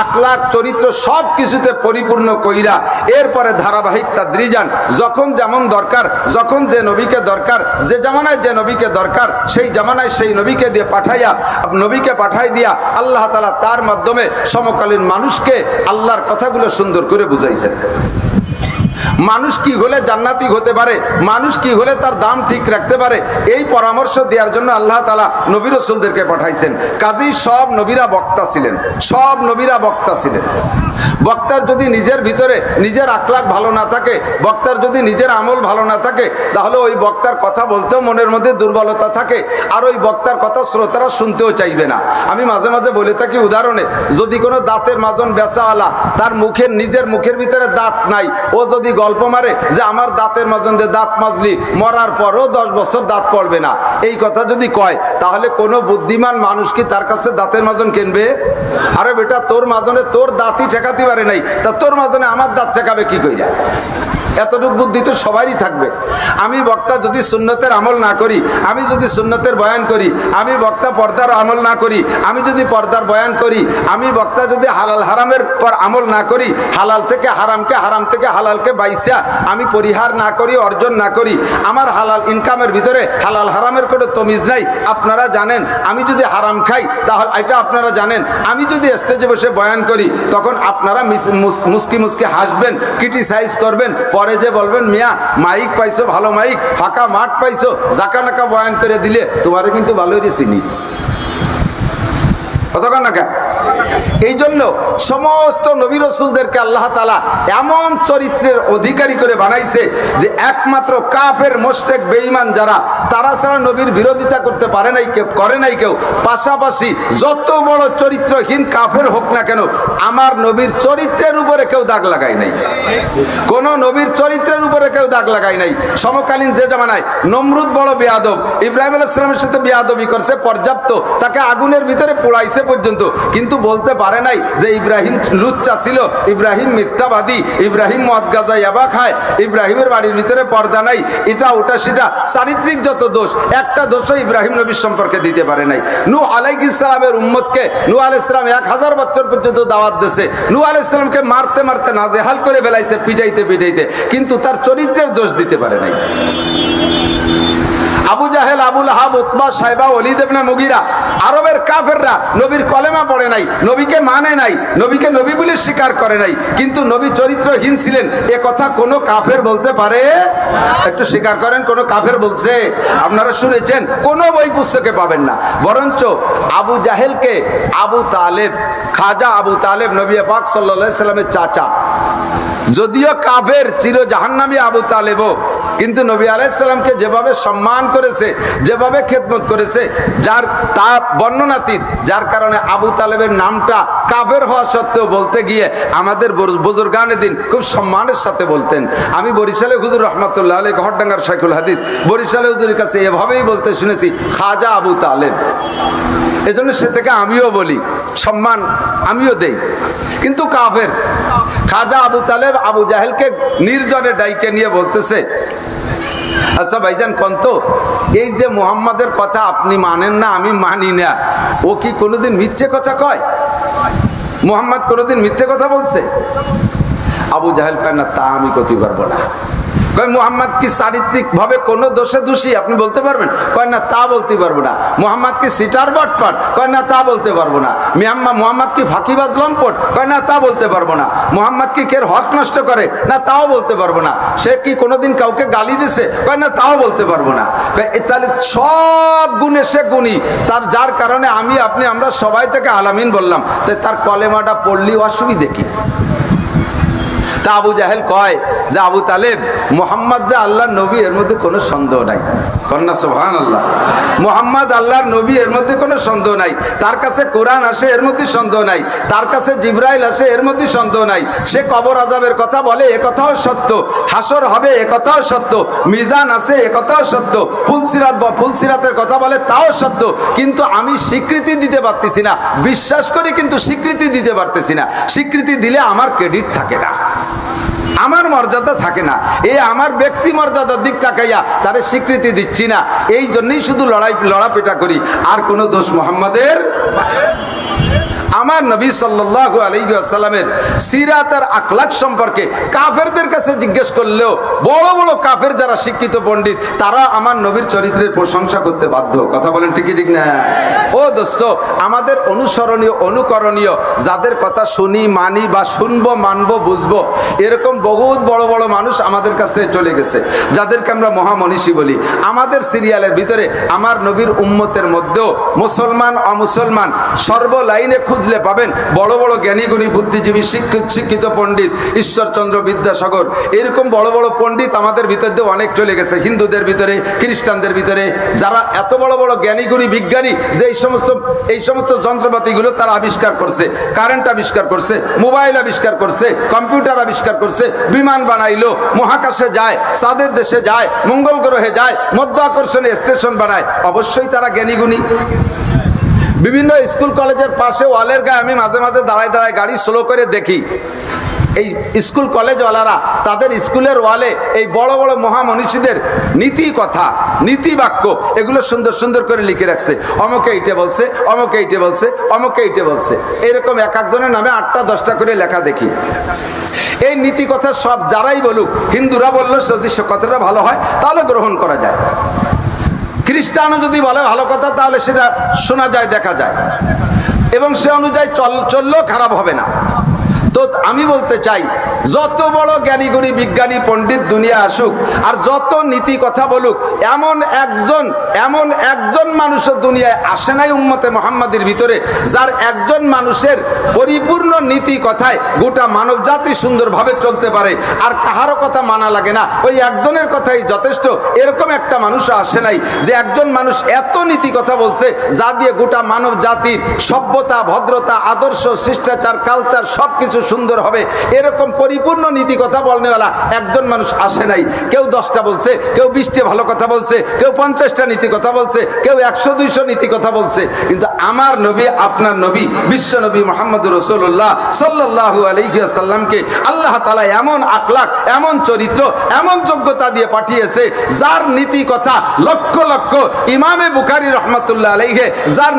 আখলাক চরিত্র সব কিছুতে পরিপূর্ণ কইরা, এরপরে ধারাবাহিক তাদরিজান যখন যেমন দরকার, যখন যে নবীকে দরকার, যে জামানায় যে নবীকে দরকার, সেই জামানায় সেই নবীকে দিয়ে পাঠাইয়া, নবীকে পাঠাই দিয়া আল্লাহ তাআলা তার মাধ্যমে সমকালীন মানুষকে আল্লাহর কথাগুলো সুন্দর করে বুঝাইছেন। মানুষ কি হলে জান্নাতি হতে পারে, মানুষ কি হলে তার দাম ঠিক রাখতে পারে, এই পরামর্শ দেওয়ার জন্য আল্লাহ তাআলা নবী রাসূলদেরকে পাঠাইছেন। কাজেই সব নবীরা বক্তা ছিলেন, সব নবীরা বক্তা ছিলেন। বক্তার যদি নিজের ভিতরে নিজের আখলাক ভালো না থাকে, বক্তার যদি নিজের আমল ভালো না থাকে, তাহলে ওই বক্তার কথা বলতেও মনের মধ্যে দুর্বলতা থাকে, আর ওই বক্তার কথা শ্রোতারা শুনতেও চাইবে না। আমি মাঝে মাঝে বলে থাকি উদাহরণে, যদি কোনো দাঁতের মাজন বেচাওয়ালা, তার মুখের নিজের মুখের ভিতরে দাঁত নাই, ও যদি গল্প মারে যে আমার দাঁতের মাঝে দাঁত মাজলি মরার পরও 10 বছর দাঁত পড়বে না, এই কথা যদি কয় তাহলে কোনো বুদ্ধিমান মানুষ কি তার কাছে দাঁতের মাজন কিনবে? আরে বেটা, তোর মাজনে তোর দাঁতই ঠেকাতে পারে নাই, তা তোর মাজনে আমার দাঁত ঠেকাবে কি কইরা? এতটুকু বুদ্ধি তো সবারই থাকবে। আমি বক্তা যদি সুন্নতের আমল না করি, আমি যদি সুন্নতের বয়ান করি, আমি বক্তা পর্দার আমল না করি, আমি যদি পর্দার বয়ান করি, আমি বক্তা যদি হালাল হারামের পর আমল না করি, হালাল থেকে হারামকে, হারাম থেকে হালালকে বাইসা আমি পরিহার না করি, অর্জন না করি, আমার হালাল ইনকামের ভিতরে হালাল হারামের কোনো তমিজ নাই, আপনারা জানেন। আমি যদি হারাম খাই তাহলে এটা আপনারা জানেন। আমি যদি স্টেজে বসে বয়ান করি তখন আপনারা মুস্কি মুস্কি হাসবেন, ক্রিটিসাইজ করবেন, পরে যে বলবেন মিয়া মাইক পাইছো, ভালো মাইক, ফাঁকা মাঠ পাইছো, জাকা নাকা বয়ান করে দিলে তোমারে কিন্তু ভালোই চিনি। কতক্ষণ না কে? এই জন্য সমস্ত নবী রাসূলদেরকে আল্লাহ তাআলা এমন চরিত্রের অধিকারী করে বানাইছে যে একমাত্র কাফের, মুশরিক, বেঈমান যারা, তারা ছাড়া নবীর বিরোধিতা করতে পারে নাই কেউ, করে নাই কেউ। পাশাপাশি যত বড় চরিত্রহীন কাফের হোক না কেন, আমার নবীর চরিত্রের উপরে কেউ দাগ লাগায় নাই। কোন নবীর চরিত্রের উপরে কেউ দাগ লাগায় নাই। সমকালীন যে জামানায় নমরুদ বড় বেয়াদব, ইব্রাহিম আলাইহিস সালামের সাথে বেয়াদবি করছে পর্যাপ্ত, তাকে আগুনের ভিতরে পোড়াইছে পর্যন্ত, কিন্তু বলতে পারে নাই যে ইব্রাহিম লুচ্চা ছিল, ইব্রাহিম মিথ্যাবাদী, ইব্রাহিম মদ গাঁজা ইয়াবা খায়, ইব্রাহিমের বাড়ির ভিতরে পর্দা নাই, এটা ওটা সেটা, চারিত্রিক যত দোষ, একটা দোষও ইব্রাহিম নবীর সম্পর্কে দিতে পারে নাই। নূহ আলাইহিস সালামের উম্মতকে নূহ আলাইহিস সালাম 1000 বছর পর্যন্ত দাওয়াত দিয়েছে, নূহ আলাইহিস সালামকে মারতে মারতে নাজেহাল করে ফেলাইছে, পিটাইতে পিটাইতে, কিন্তু তার চরিত্রের দোষ দিতে পারে নাই। আবু জাহেল, আবু লাহাব, উতবা, সাইবা, ওয়ালিদ ইবনে মুগিরা, আরবের কাফেররা নবীর কলেমা পড়ে নাই, নবীকে মানে নাই, নবীকে নবী বলে স্বীকার করে নাই, কিন্তু নবী চরিত্রহীন ছিলেন এ কথা কোনো কাফের বলতে পারে? একটু স্বীকার করেন, কোনো কাফের বলছে? আপনারা শুনেছেন? কোনো বই পুস্তকে পাবেন না। বরঞ্চ আবু জাহেলকে আবু তালেব, খাজা আবু তালেব, নবী পাক সাল্লাল্লাহু আলাইহি সাল্লামের চাচা, যদিও কাফের, চির জাহান্নামী আবু তালেবও, কিন্তু নবী আলাইহিস সালামকে যেভাবে সম্মান করেছে, যেভাবে খেদমত করেছে, যার তা বর্ণনাতীত, যার কারণে আবু তালেবের নামটা কাফের হওয়া সত্ত্বেও বলতে গিয়ে আমাদের বুজুর্গানে দিন খুব সম্মানের সাথে বলতেন। আমি বরিশালে হুজুর রহমাতুল্লাহ আলাইহি, ঘরডাঙ্গার শাইখুল হাদিস, বরিশালে হুজুরের কাছে এভাবেই বলতে শুনেছি, খাজা আবু তালেব। এজন্য সে থেকে আমিও বলি, সম্মান আমিও দেই, কিন্তু কাফের। খাজা আবু তালেব আবু জাহেলকে নির্জনে ডাইকে নিয়ে বলতেছে, আচ্ছা ভাইজান কন্ত, এই যে মুহাম্মাদের কথা আপনি মানেন না, আমি মানি না, ও কি কোনোদিন মিথ্যে কথা কয়? মুহাম্মদ কোনোদিন মিথ্যে কথা বলছে? আবু জাহেল কয় না, তা আমি করতে পারবো না। কয় মুহাম্মদ কি চারিত্রিক ভাবে কোনো দোষে দোষী আপনি বলতে পারবেন? কয় না, তা বলতে পারবো না। মুহাম্মদ কি সিটার বাটপার? কয় না, তা বলতে পারবো না। মুহাম্মদ কি ফাঁকিবাজ লম্পট? কয় না, তা বলতে পারবো না। মুহাম্মদ কি কের হক নষ্ট করে? না, তাও বলতে পারবো না। সে কি কোনোদিন কাউকে গালি দিছে? কয় না, তাও বলতে পারবো না। তাহলে সব গুণে সে গুণী, তার যার কারণে আমি আপনি আমরা সবাই থেকে আলামিন বললাম, তাই তার কলেমাটা পড়লি অসুবিধে কি? তা আবু জাহেল কয় যে আবু তালেব, মুহাম্মদ যে আল্লাহর নবী এর মধ্যে কোনো সন্দেহ নাই। কন্যা সুবহানাল্লাহ, মুহাম্মদ আল্লাহর নবী এর মধ্যে কোনো সন্দেহ নাই। তার কাছে কোরআন আসে এর মধ্যে সন্দেহ নাই, তার কাছে জিবরাইল আসে এর মধ্যে সন্দেহ নাই। সে কবর আযাবের কথা বলে এ কথাও সত্য, হাসর হবে এ কথাও সত্য, মিজান আছে এ কথাও সত্য, ফুলসিরাতের কথা বলে তাও সত্য, কিন্তু আমি স্বীকৃতি দিতে পারতেছি না। বিশ্বাস করি কিন্তু স্বীকৃতি দিতে পারতেছি না। স্বীকৃতি দিলে আমার ক্রেডিট থাকে না, আমার মর্যাদা থাকে না। এই আমার ব্যক্তি মর্যাদার দিক তাকাইয়া তারে স্বীকৃতি দিচ্ছি না, এই জন্যই শুধু লড়াপেটা করি। আর কোনো দোষ মুহাম্মাদের? আমার নবী সাল্লাল্লাহু আলাইহি ওয়াসাল্লামের সিরাত আর আখলাক সম্পর্কে কাফেরদের কাছে জিজ্ঞেস করলেও, বড় বড় কাফের যারা শিক্ষিত পণ্ডিত, তারা আমার নবীর চরিত্রের প্রশংসা করতে বাধ্য। কথা বলেন ঠিক ঠিক না? ও দোস্ত, আমাদের অনুসরণীয়, অনুকরণীয়, যাদের কথা শুনি, মানি বা শুনবো, মানবো, বুঝবো, এরকম বহুত বড় বড় মানুষ আমাদের কাছ থেকে চলে গেছে, যাদেরকে আমরা মহামনীষী বলি। আমাদের সিরিয়ালের ভিতরে আমার নবীর উম্মতের মধ্যেও মুসলমান অমুসলমান সর্ব লাইনে খুঁজলে খুললে পাবেন বড় বড় জ্ঞানী গুণী বুদ্ধিজীবী শিক্ষিত পণ্ডিত ঈশ্বরচন্দ্র বিদ্যাসাগর, এরকম বড় বড় পণ্ডিত আমাদের ভিতর দিয়ে অনেক চলে গেছে, হিন্দুদের ভিতরে, খ্রিস্টানদের ভিতরে, যারা এত বড় বড় জ্ঞানী গুণী বিজ্ঞানী যে এই সমস্ত যন্ত্রপাতিগুলো তারা আবিষ্কার করছে, কারেন্ট আবিষ্কার করছে, মোবাইল আবিষ্কার করছে, কম্পিউটার আবিষ্কার করছে, বিমান বানাইলো, মহাকাশে যায়, চাঁদের দেশে যায়, মঙ্গল গ্রহে যায়, মধ্য আকর্ষণে স্টেশন বানায়, অবশ্যই তারা জ্ঞানী গুণী। বিভিন্ন স্কুল কলেজের পাশে ওয়ালের গায়ে আমি মাঝে মাঝে দাঁড়ায় দাঁড়ায় গাড়ি স্লো করে দেখি, এই স্কুল কলেজওয়ালারা তাদের স্কুলের ওয়ালে এই বড় বড় মহামনীষীদের নীতি কথা, নীতি বাক্য এগুলো সুন্দর সুন্দর করে লিখে রাখছে, অমুকে এইটে বলছে, অমুকে এইটে বলছে, অমুকে এইটে বলছে, এরকম এক একজনের নামে 8টা 10টা করে লেখা দেখি। এই নীতি কথা সব যারাই বলুক, হিন্দুরা বললো যদি কথাটা ভালো হয় তাহলে গ্রহণ করা যায়, খ্রিস্টানও যদি বলে ভালো কথা তাহলে সেটা শোনা যায়, দেখা যায়, এবং সে অনুযায়ী চললেও খারাপ হবে না। তো আমি বলতে চাই, যত বড় জ্ঞানী গুণী বিজ্ঞানী পণ্ডিত দুনিয়া আসুক আর যত নীতি কথা বলুক, এমন একজন মানুষের দুনিয়ায় আসে নাই উম্মতে মুহাম্মাদের ভিতরে যার একজন মানুষের পরিপূর্ণ নীতি কথায় গোটা মানব জাতি সুন্দরভাবে চলতে পারে, আর কাহারও কথা মানা লাগে না, ওই একজনের কথাই যথেষ্ট। এরকম একটা মানুষও আসে নাই যে একজন মানুষ এত নীতি কথা বলছে যা দিয়ে গোটা মানব জাতির সভ্যতা, ভদ্রতা, আদর্শ, শিষ্টাচার, কালচার সবকিছু সুন্দর হবে, এরকম পরিপূর্ণ নীতি কথা বলনেওয়ালা একজন মানুষ আসে নাই। কেউ 10টা বলছে, কেউ 20টা ভালো কথা বলছে, কেউ 50টা নীতি কথা বলছে, কেউ 100-200 নীতি কথা বলছে, কিন্তু আমার নবী, আপনার নবী, বিশ্ব নবী মুহাম্মদুর রাসূলুল্লাহ সাল্লাল্লাহু আলাইহি ওয়াসাল্লামকে আল্লাহ তাআলা এমন আখলাক, এমন চরিত্র, এমন যোগ্যতা দিয়ে পাঠিয়েছে যার নীতি কথা লক্ষ লক্ষ ইমামে বুখারী রাহমাতুল্লাহ আলাইহি, যার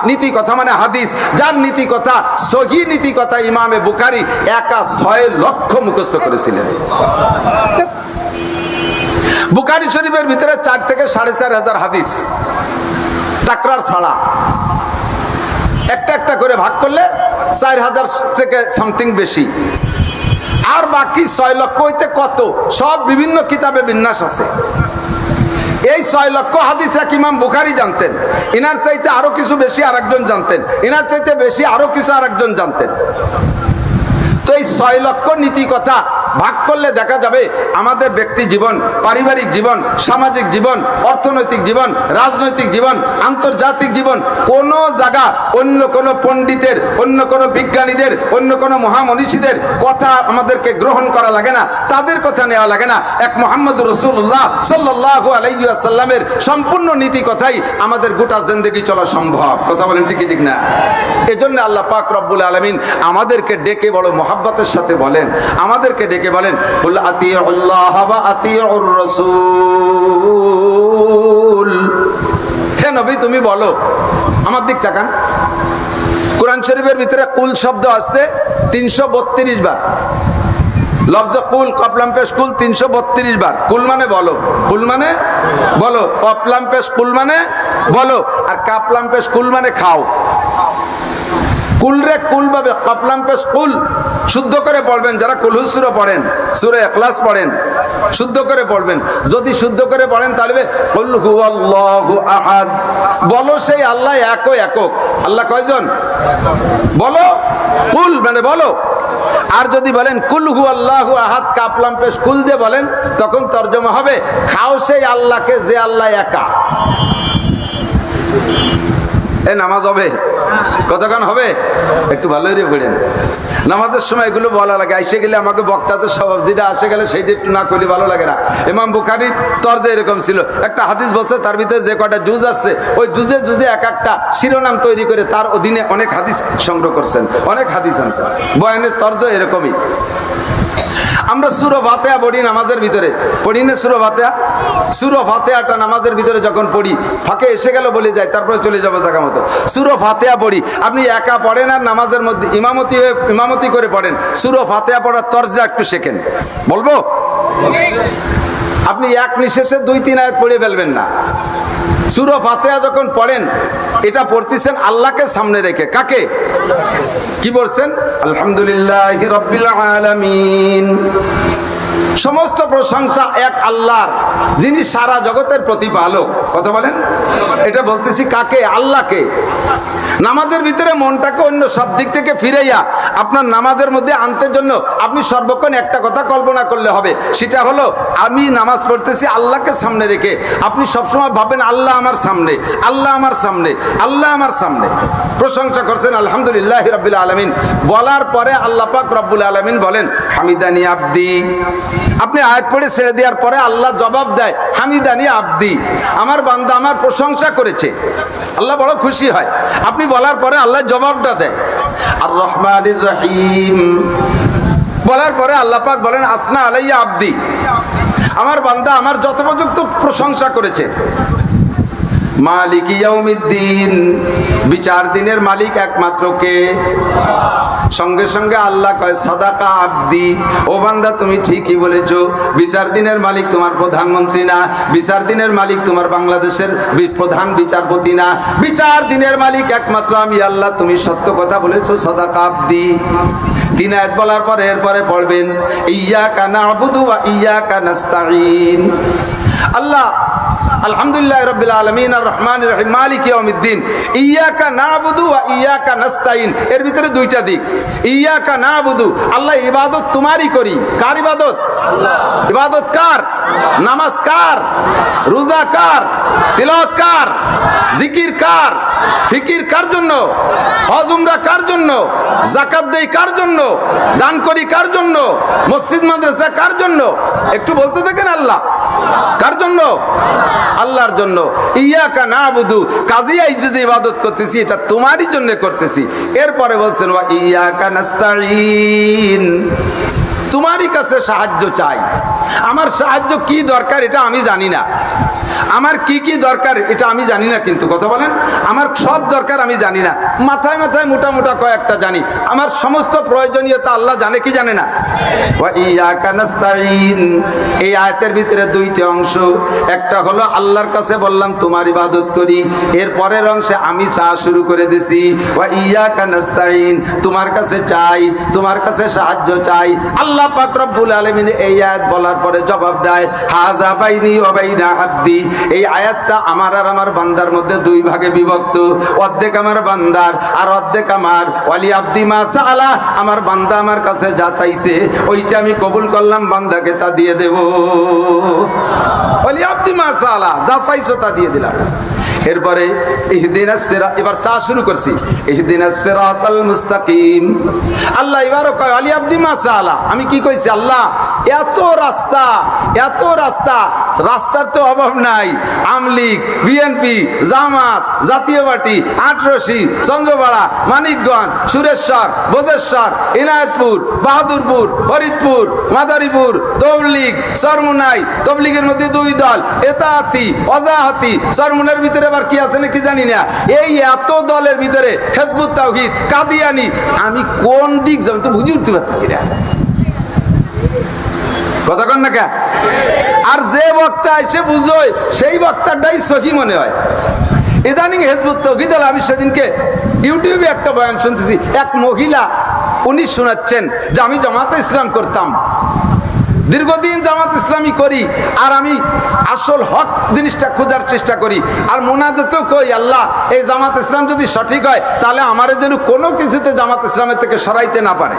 নীতি কথা মানে হাদিস, যার নীতি কথা সহিহ নীতি কথা ইমামে বুখারী একা 6 লক্ষ মুখস্থ করেছিলেন। বুখারী শরীফের ভিতরে 4 থেকে 4,500 হাদিস তাকরার ছাড়া, একটা করে ভাগ করলে 4,000 থেকে সামথিং বেশি, আর বাকি 6 লক্ষ হইতে কত সব বিভিন্ন কিতাবে বিন্যাস আছে। এই 6 লক্ষ হাদিস এক ইমাম বুখারী জানতেন, ইনার চাইতে আরো কিছু বেশি আরেকজন জানতেন, ইনার চাইতে বেশি আরো কিছু আরেকজন জানতেন। তো এই 6 লক্ষ নীতি কথা ভাগ করলে দেখা যাবে আমাদের ব্যক্তি জীবন, পারিবারিক জীবন, সামাজিক জীবন, অর্থনৈতিক জীবন, রাজনৈতিক জীবন, আন্তর্জাতিক জীবন, কোন জায়গা অন্য কোন পণ্ডিতের, অন্য কোন বিজ্ঞানীদের, অন্য কোন মহামনীষীদের কথা আমাদেরকে গ্রহণ করা লাগে না, তাদের কথা নেওয়া লাগে না। এক মুহাম্মদুর রাসূলুল্লাহ সাল্লাল্লাহু আলাইহি ওয়াসাল্লামের সম্পূর্ণ নীতি কথাই আমাদের গোটা জিন্দেগি চলা সম্ভব। কথা বলেন ঠিক ঠিক না? এজন্য আল্লাহ পাক রব্বুল আলামিন আমাদেরকে ডেকে বড় মহব্বতের সাথে বলেন, আমাদেরকে ডেকে বলেন কুল আতিউল্লাহ ওয়া আতিউর রাসূল। হে নবী তুমি বলো, আমার দিক তাকান, কোরআন শরীফের ভিতরে কুল শব্দ আসছে 332 বার, লফজ কুল, কপলাম পেশ কুল 332 বার। কুল মানে বলো, কুল মানে বলো, কপলাম পেশ কুল মানে বলো, আর কাপলাম পেশ কুল মানে খাও। কুল রে কুল ভাবে, কপলাম পেশ কুল শুদ্ধ করে পড়বেন, যারা কুলহুস সূরা পড়েন, সূরা ইখলাস পড়েন, শুদ্ধ করে পড়বেন। যদি শুদ্ধ করে পড়েন তাহলে কুল হুয়াল্লাহু আহাদ, বলো সেই আল্লাহ একক। আল্লাহ কয়জন? বলো, কুল মানে বলো। আর যদি বলেন কুল হুয়াল্লাহু আহাদ কাপলাম পেশ কুল দিয়ে বলেন, তখন তরজমা হবে খাও সেই আল্লাহকে যে আল্লাহ একা। এ নামাজ হবে? কতক্ষণ হবে? একটু ভালোই রে পড়েন। নামাজের সময় এগুলো বলা লাগে, এসে গেলে আমাকে বক্তাদের স্বভাব, যেটা আসে গেলে সেইটা একটু না করলে ভালো লাগে না। ইমাম বুখারীর তরজে এরকম ছিল, একটা হাদিস বলছে, তার ভিতরে যে কটা জুজ আসছে ওই জুজে এক একটা শিরোনাম তৈরি করে তার অধীনে অনেক হাদিস সংগ্রহ করছেন, অনেক হাদিস আনছেন। বয়ানের তরজ এরকমই। আমরা সূরা ফাতিহা পড়ি নামাজের ভিতরে, পড়ি না সূরা ফাতিহা? সূরা ফাতিহাটা নামাজের ভিতরে যখন পড়ি, ফাঁকে এসে গেল বলে যায়, তারপরে চলে যাবো জায়গা মতো। সূরা ফাতিহা পড়ি, আপনি একা পড়েন আর নামাজের মধ্যে ইমামতি করে পড়েন, সূরা ফাতিহা পড়ার তরজা একটু শেখেন। বলবো? আপনি এক নিঃশেষে 2-3 আয়াত পড়ে ফেলবেন না। সূরা ফাতিহা যখন পড়েন, এটা পড়তেছেন আল্লাহকে সামনে রেখে। কাকে? কি বলছেন? আলহামদুলিল্লাহি রাব্বিল আলামিন, সমস্ত প্রশংসা এক আল্লাহর, যিনি সারা জগতের প্রতিপালক। কথা বলেন, এটা বলতেছি কাকে? আল্লাহকে। নামাজের ভিতরে মনটাকে অন্য সব দিক থেকে ফিরাইয়া আপনার নামাজের মধ্যে আনতে জন্য আপনি সর্বক্ষণ একটা কথা কল্পনা করলে হবে, সেটা হলো আমি নামাজ পড়তেছি আল্লাহকে সামনে রেখে। আপনি সবসময় ভাবেন আল্লাহ আমার সামনে, আল্লাহ আমার সামনে, আল্লাহ আমার সামনে। প্রশংসা করছেন আলহামদুলিল্লাহ রাব্বিল আলামিন। বলার পরে আল্লাহ পাক রব্বুল আলামিন বলেন হামিদানি আব্দি। আপনি আয়াত পড়ে ছেড়ে দেওয়ার পরে আল্লাহ জবাব দেয় হামিদানি আব্দি, আমার বান্দা আমার প্রশংসা করেছে। আল্লাহ বড় খুশি হয়। আপনি বলার পরে আল্লাহ জবাবটা দেয় আর রহমানির রহিম। বলার পরে আল্লাহ পাক বলেন আসনা আলাইয়া আব্দি, আমার বান্দা আমার যথোপযুক্ত প্রশংসা করেছে। মালিক ইয়াউমিদ্দিন, বিচার দিনের মালিক একমাত্র কে? সঙ্গে সঙ্গে আল্লাহ কয় সাদাকা আব্দি, ও বান্দা তুমি ঠিকই বলেছো। বিচার দিনের মালিক তোমার প্রধানমন্ত্রী না, বিচার দিনের মালিক তোমার বাংলাদেশের প্রধান বিচারপতি না, বিচার দিনের মালিক একমাত্র আমি আল্লাহ। তুমি সত্য কথা বলেছো, সাদাকা আব্দি। 3 আয়াত বলার পরে এরপরে পড়বেন ইয়্যাকা না'বুদু ওয়া ইয়্যাকা নাস্তাঈন। আল্লাহ আলহামদুলিল্লাহ রাব্বিল আলামিন আর রহমানির রহিম মালিক ইয়াউমিদ্দিন। ইয়্যাকা না'বুদু ওয়া ইয়্যাকা নাস্তাঈন, এর ভিতরে দুইটা দিক। ইয়্যাকা না'বুদু, আল্লাহ ইবাদত তোমারই করি। কার ইবাদত? আল্লাহ। ইবাদত কার? নামাজ কার? রোজা কার? তিলাওয়াত কার? জিকির কার? ফিকির কার জন্য? হজ উমরা কার জন্য? যাকাত দেই কার জন্য? দান করি কার জন্য? মসজিদ মাদ্রাসা কার জন্য? একটু বলতে থাকেন আল্লাহ কার জন্য? আল্লাহর জন্য। ইয়্যাকা না'বুদু, কাজী আইজে যে ইবাদত করতেছি এটা তোমারই জন্য করতেছি। এরপরে বলছেন ওয়া ইয়্যাকা নাস্তাঈন, তোমারই কাছে সাহায্য চাই। আমার সাহায্য কি দরকার এটা আমি জানি না, আমার কি কি দরকার এটা আমি জানি না, কিন্তু কথা বলেন আমার সব দরকার আমি জানি না। মাথায় মাথায় মোটা মোটা কয়েকটা জানি, আমার সমস্ত প্রয়োজনীয়তা আল্লাহ জানে কি জানে না? ওয়া ইয়্যাকা নাস্তাঈন, এই আয়াতের ভিতরে দুইটা অংশ। একটা হলো আল্লাহর কাছে বললাম তোমার ইবাদত করি, এর পরের অংশে আমি চাওয়া শুরু করে দিছি ওয়া ইয়্যাকা নাস্তাঈন, তোমার কাছে চাই, তোমার কাছে সাহায্য চাই। আল্লাহ পাক রব্বুল আলামিন এই আয়াত বলার পরে জবাব দেয় হাযা বাইনি ওয়া বাইনা আব্দি। এই আয়াতটা আমার আর আমার বান্দার মধ্যে দুই ভাগে বিভক্ত, অর্ধেক আমার বান্দার আর অর্ধেক আমার। ওয়ালি আব্দি মা সাআলা, আমার বান্দা আমার কাছে যা চাইছে ওইটা আমি কবুল করলাম, বান্দাকে তা দিয়ে দেব। ওয়ালি আব্দি মা সাআলা, যা চাইছো তা দিয়ে দিলাম। এরপরে ইহদিনাস সিরাত, এবার চা শুরু করছি ইহদিনাস সিরাতাল মুস্তাকিম। আল্লাহ এবারও কয় আলী আব্দি মা সাআলা, আমি কি কইছি আল্লাহ এত রাস্তা, এত রাস্তা, রাস্তার তো অভাব নাই। আমলিগ, বিএনপি, জামাত, জাতীয় পার্টি, আটরশি, চন্দ্রপাড়া, মানিকগঞ্জ, সুরেশ্বর, ভোজেশ্বর, ইনায়তপুর, বাহাদুরপুর, ফরিদপুর, মাদারীপুর, তবলিগ, সরমুনাই, তবলিগের মধ্যে দুই দল, এতাহাতি, অজাহাতি, সরমুনের ভিতরে আবার কি আছে নাকি জানি না। এই এত দলের ভিতরে হিজবুত তাওহীদ, কাদিয়ানি, আমি কোন দিক যাবো তো বুঝে উঠতে পারতেছি না। কথা কন না কে? আর যে বক্তা এসে বুঝোয় সেই বক্তাটাই সহি মনে হয়। ইদানিং হিজবুত তাওহীদ, আমি সেদিনকে ইউটিউবে একটা বয়ান শুনতেছি, এক মহিলা উনি শোনাচ্ছেন যে আমি জামাতে ইসলাম করতাম, দীর্ঘদিন জামাত ইসলামী করি, আর আমি আসল হক জিনিসটা খোঁজার চেষ্টা করি, আর মোনাজাতেও কই আল্লাহ এই জামাত ইসলাম যদি সঠিক হয় তাহলে আমার যেন কোনো কিছুতে জামাত ইসলামের থেকে সরাইতে না পারে,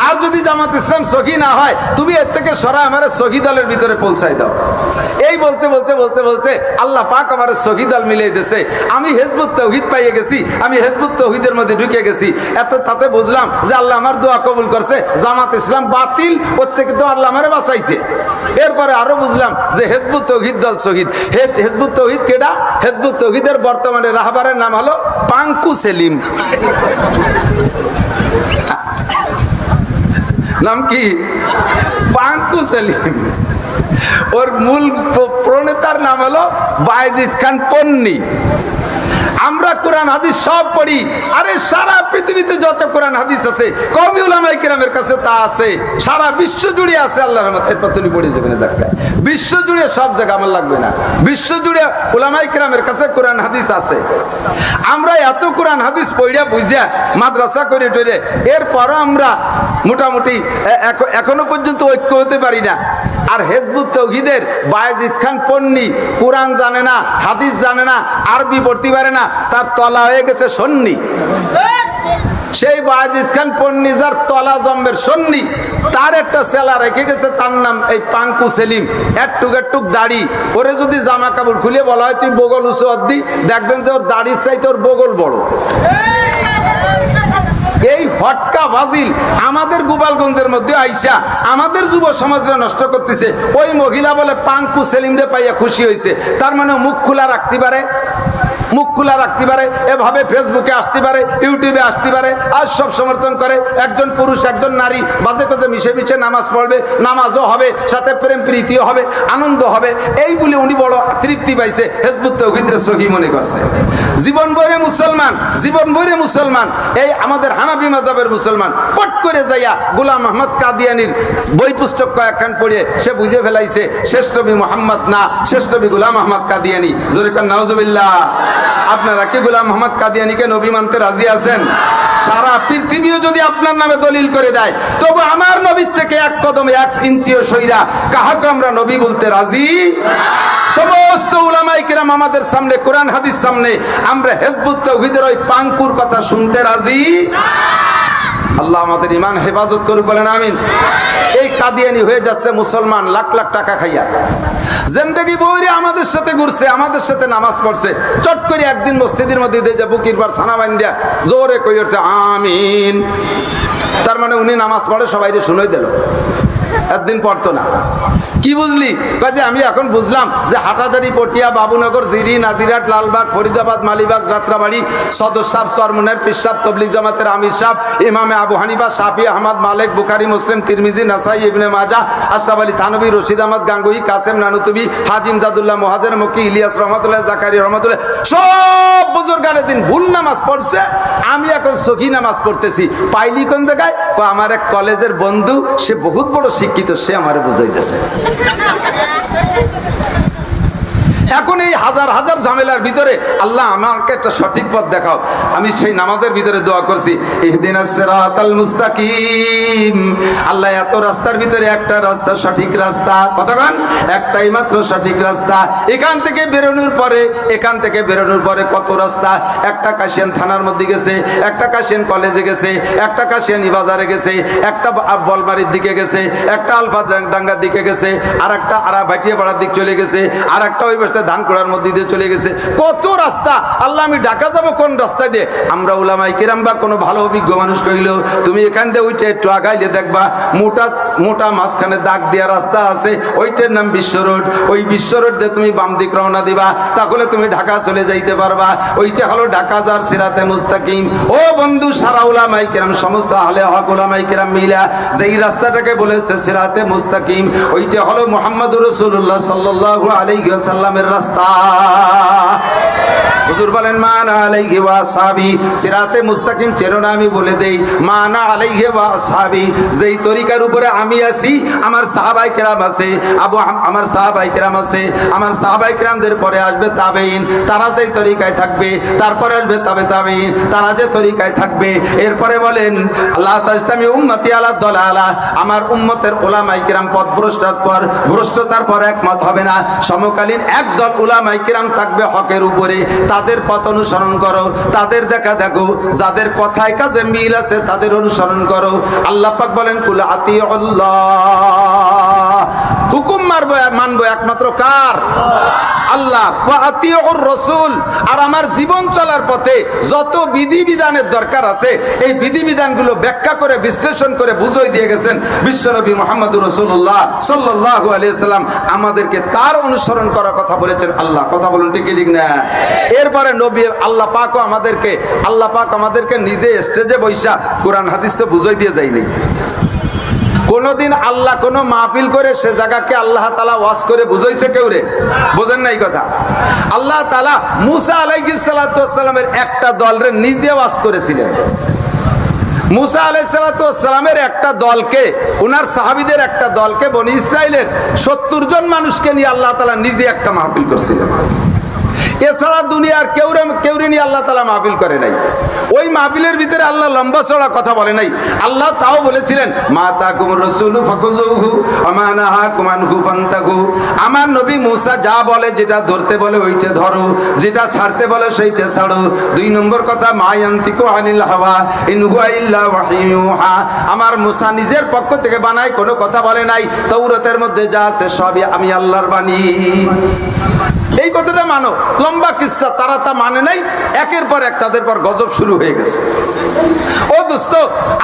আর যদি জামাত ইসলাম সহি না হয় তুমি এর থেকে সরাই আমার সহি দলের ভিতরে পৌঁছাই দাও। এই বলতে বলতে বলতে বলতে আল্লাহ পাক আমার সহি দল মিলিয়ে দিয়েছে। আমি হিজবুত তাওহীদ পাইয়ে গেছি, আমি হিজবুত তাওহীদের মধ্যে ঢুকে গেছি। তাতে বুঝলাম যে আল্লাহ আমার দোয়া কবুল করছে, জামাত ইসলাম বাতিল, ওর থেকে তো আল্লাহ আমারে বাঁচাইছে। এরপরে আরো বুঝলাম যে হিজবুত তাওহীদ দল শহীদ। হিজবুত তাওহীদ কেডা? হিজবুত তাওহীদের বর্তমানে রাহবারের নাম হলো পাঙ্কু সেলিম। নাম কি? পাঙ্কু সেলিম। ওর মূল প্রণেতার নাম হলো বায়েজিদ খান পন্নী। আমরা কোরআন হাদিস সব পড়ি, আরে সারা পৃথিবীতে যত কোরআন হাদিস আছে কওমি উলামায়ে কেরামের কাছে তা আছে, সারা বিশ্ব জুড়ে আছে আল্লাহর রহমতে। এরপর তুমি পড়ে যাবেন দেখায় বিশ্ব জুড়ে সব জায়গা আমার লাগবে না, বিশ্ব জুড়ে উলামায়ে কেরামের কাছে কোরআন হাদিস আছে। আমরা এত কোরআন হাদিস পড়িয়া বুঝিয়া মাদ্রাসা করে টরে, এরপরও আমরা মোটামুটি এখনো পর্যন্ত ঐক্য হতে পারি না। আর হিজবুত তাওহীদের বায়েজিদ খান পন্নী কোরআন জানে না, হাদিস জানে না, আরবি পড়তে পারে না, তার তলা হয়ে গেছে সন্নি। সেই বায়েজিদ খান পন্নী যার তলা জম্বের সন্নি, তার একটা সেলা রেখে গেছে, তার নাম এই পাঙ্কু সেলিম, একটুক দাড়ি। ওরে যদি জামা কাপড় খুলে বলা হয় তুই বগল উঁচু অদ্দি, দেখবেন যে ওর দাড়ির চাইতে ওর বগল বড়। এই ফটকা বাজিল আমাদের গোপালগঞ্জের মধ্যে আইসা আমাদের যুব সমাজরা নষ্ট করতেছে। ওই মহিলা বলে পাঙ্কু সেলিমরে পাইয়া খুশি হয়েছে, তার মানে মুখ খোলা রাখতে পারে, মুখ খোলা রাখতে পারে, এভাবে ফেসবুকে আসতে পারে, ইউটিউবে আসতে পারে, আজ সব সমর্থন করে। একজন পুরুষ একজন নারী বাজে কাজে মিশে মিশে নামাজ পড়বে, নামাজও হবে, সাথে প্রেম প্রীতিও হবে, আনন্দ হবে, এই বলে উনি বড় তৃপ্তি পাইছে, হিজবুত তাওহীদের সহি মনে করছে। জীবন ভরে মুসলমান, জীবন ভরে মুসলমান, এই আমাদের হানাফি মাযহাবের মুসলমান পট করে যাইয়া গোলাম আহমদ কাদিয়ানির বই পুস্তক কয়েকখান পড়ে সে বুঝে ফেলাইছে শেষ নবী মুহাম্মদ না, শেষ নবী গোলাম আহমদ কাদিয়ানি। জোরে কান নাউজুবিল্লাহ। আপনারা কি গোলাম মোহাম্মদ কাদিয়ানিকে নবী মানতে রাজি আছেন? সারা পৃথিবীও যদি আপনার নামে দলিল করে দেয়, তবু আমার নবীর থেকে এক কদমে 1 ইঞ্চিও সইরা কাহাকে আমরা নবী বলতে রাজি। সমস্ত উলামায়ে কেরাম আমাদের সামনে, কোরআন হাদিস সামনে, আমরা হিজবুত তাওহীদের ওই পাঙ্কুর কথা শুনতে রাজি। আল্লাহ আমাদের ইমান হেফাজত করুক, বলেন আমিন। এই কাদিয়ানি হয়ে যাচ্ছে মুসলমান লাখ লাখ টাকা খাইয়া, জিন্দেগি বইরে আমাদের সাথে ঘুরছে, আমাদের সাথে নামাজ পড়ছে, চট করে একদিন মসজিদের মধ্যে দিয়ে যা বুকির বার ছানা বান্ধিয়া জোরে কই উঠছে আমিন। তার মানে উনি নামাজ পড়ে সবাই শুনে দিল, একদিন পড়তো না। কি বুঝলি? কাজে আমি এখন বুঝলাম যে হাটাজারি, পটিয়া, বাবুনগর, জিরি, নাজিরাট, লালবাগ, ফরিদাবাদ, মালিবাগ, যাত্রাবাড়ি, সদর সাহেব, সরমুনের, পীর সাহেব, তবলিগ জামাতের আমির সাহেব, ইমামে আবু হানিফা, শাফি, আহমদ, মালিক, বুখারী, মুসলিম, তিরমিজি, নাসাই, ইবনে মাজাহ, আশরাফ আলী থানভী, রশিদ আহমদ গাঙ্গুহি, কাসেম নানুতুবি, হাজি ইমদাদুল্লাহ মুহাজির, মক্কি, ইলিয়াস রহমাতুল্লাহ, জাকারিয়া রহমাতুল্লাহ, সব বুজুর্গানের দিন ভুল নামাজ পড়ছে। আমি এখন সহি নামাজ পড়তেছি। পাইলি কোন জায়গায়? আমার এক কলেজের বন্ধু, সে বহুত বড় শিক্ষিত, সে আমারে বুঝাইতেছে। এখন এই হাজার হাজার ঝামেলার ভিতরে আল্লাহ আমাকে একটা সঠিক পথ দেখাও। আমি সেই নামাজের ভিতরে দোয়া করছি, ইহদিনাস সিরাতাল মুস্তাকিম। আল্লাহ এত রাস্তার ভিতরে একটা রাস্তা সঠিক রাস্তা, কতক্ষণ? একটাই মাত্র সঠিক রাস্তা। এখান থেকে বেরোনোর পরে কত রাস্তা? একটা কাশিয়ান থানার মধ্যে গেছে, একটা কাশিয়ান কলেজে গেছে, একটা কাশিয়ানি বাজারে গেছে, একটা বলবাড়ির দিকে গেছে, একটা আলফা ডাঙ্গার দিকে গেছে, আর একটা ভাটিয়া পাড়ার দিক চলে গেছে, আর একটা ওই ধানকুড়ার মধ্যে দিয়ে চলে গেছে। কত রাস্তা! আল্লাহ আমি ঢাকা যাবো কোন রাস্তায় দিয়ে? আমরা উলামায়ে কেরাম বা কোনো ভালো অভিজ্ঞ মানুষ কইলেও তুমি এখান দিয়ে ওইটা একটু আগাইলে দেখবা মোটা মোটা মাঝখানে দাগ দেওয়া রাস্তা আছে, ওইটার নাম বিশ্ব রোড। ওই বিশ্ব রোড দিয়ে তুমি বাম দিক রওনা দিবা, তাহলে তুমি ঢাকা চলে যাইতে পারবা। ওইটা হলো ঢাকা যার সিরাতে মুস্তাকিম। ও বন্ধু, সারা উলামায়ে কেরাম, সমস্ত আহলে হক উলামায়ে কেরাম মিলা যেই রাস্তাটাকে বলেছে সিরাতে মুস্তাকিম, ওইটা হলো মুহাম্মদুর রাসূলুল্লাহ সাল্লাল্লাহু আলাইহি ওয়াসাল্লামের রাস্তা। হুজুর বলেন মানা আলাইহি ওয়া আসহাবি, সিরাতে মুস্তাকিম চেনো না? আমি বলে দেই, মানা আলাইহি ওয়া আসহাবি, যেই তরিকার উপরে আমি আছি, আমার সাহাবায়ে কেরাম আছে, আমার সাহাবায়ে কেরাম আছে, আমার সাহাবায়ে কেরামদের পরে আসবে তাবেঈন, তারা যেই তরিকায় থাকবে, তারপরে আসবে তাবেঈন, তারা যে তরিকায় থাকবে। এরপরে বলেন লা তাজতামি উম্মতি আলা দালালা, আমার উম্মতের উলামায়ে কেরাম ভ্রষ্টতার পর একমত হবে না। সমকালীন একদল উলামায়ে কেরাম থাকবে হকের উপরে, তাদের পথ অনুসরণ করো, তাদের দেখা দেখো, যাদের কথায় কাজে মিল আছে তাদের অনুসরণ করো। আল্লাহ পাক বলেন কুল আতিউল্লাহ, হুকুম মানবো একমাত্র কার? আল্লাহ। ওয়া আতিউর রাসূল, আর আমার জীবন চলার পথে যত বিধিবিধানের দরকার আছে এই বিধিবিধানগুলো ব্যাখ্যা করে বিশ্লেষণ করে বুঝাই দিয়ে গেছেন বিশ্বনবী মুহাম্মদুর রাসূলুল্লাহ সাল্লাল্লাহু আলাইহি সাল্লাম। আমাদেরকে তার অনুসরণ করার কথা বলেছেন আল্লাহ। কথা বলুন ঠিক ঠিক না? এরপরে নবী আল্লাহ পাক আমাদেরকে নিজে স্টেজে বৈশা কোরআন হাদিস তো বুঝাই দিয়ে যায়নি। কোনদিন আল্লাহ কোন মাহফিল করে সে জায়গাকে আল্লাহ তাআলা ওয়াজ করে বুঝাইছে কেউ রে? বোঝেন নাই কথা। আল্লাহ তাআলা মুসা আলাইহিস সালাতু ওয়াস সালামের একটা দলরে নিজে ওয়াজ করেছিলেন। মুসা আলাইহিস সালাতু ওয়াস সালামের একটা দলকে, উনার সাহাবীদের একটা দলকে, বনি ইসরাইলের 70 জন মানুষকে নিয়ে আল্লাহ তাআলা নিজে একটা মাহফিল করছিলেন। এছাড়া দুনিয়ার কেউ নিয়ে আল্লাহ তাআলা মাহফিল করে নাই। ওই মাহফিলের ভিতরে আল্লাহ লম্বা চড়া কথা বলে নাই। আল্লাহ তাও বলেছিলেন, মা তাকুমুর রাসূলু ফাকুযুহু ওয়া মা নাহাকুম আনহু ফান্তাহু। আমার নবী মুসা যা বলে, যেটা ধরতে বলে ওইটা ধরো, যেটা ছাড়তে বলে সেইটা ছাড়ো। 2 নম্বর কথা, মা ইয়ান্তিকু আনিল হাওয়া ইন হুয়া ইল্লা ওয়াহিয়ুহা। আমার মুসা নিজের পক্ষ থেকে বানায় কোনো কথা বলে নাই। তাওরাতের মধ্যে যা আছে সবই আমি আল্লাহর বাণী। এই কথাটা মানো। লম্বা কিসসা, তারা তা মানে নাই। একের পর এক তাদের পর গজব শুরু হয়ে গেছে। ও দোস্ত,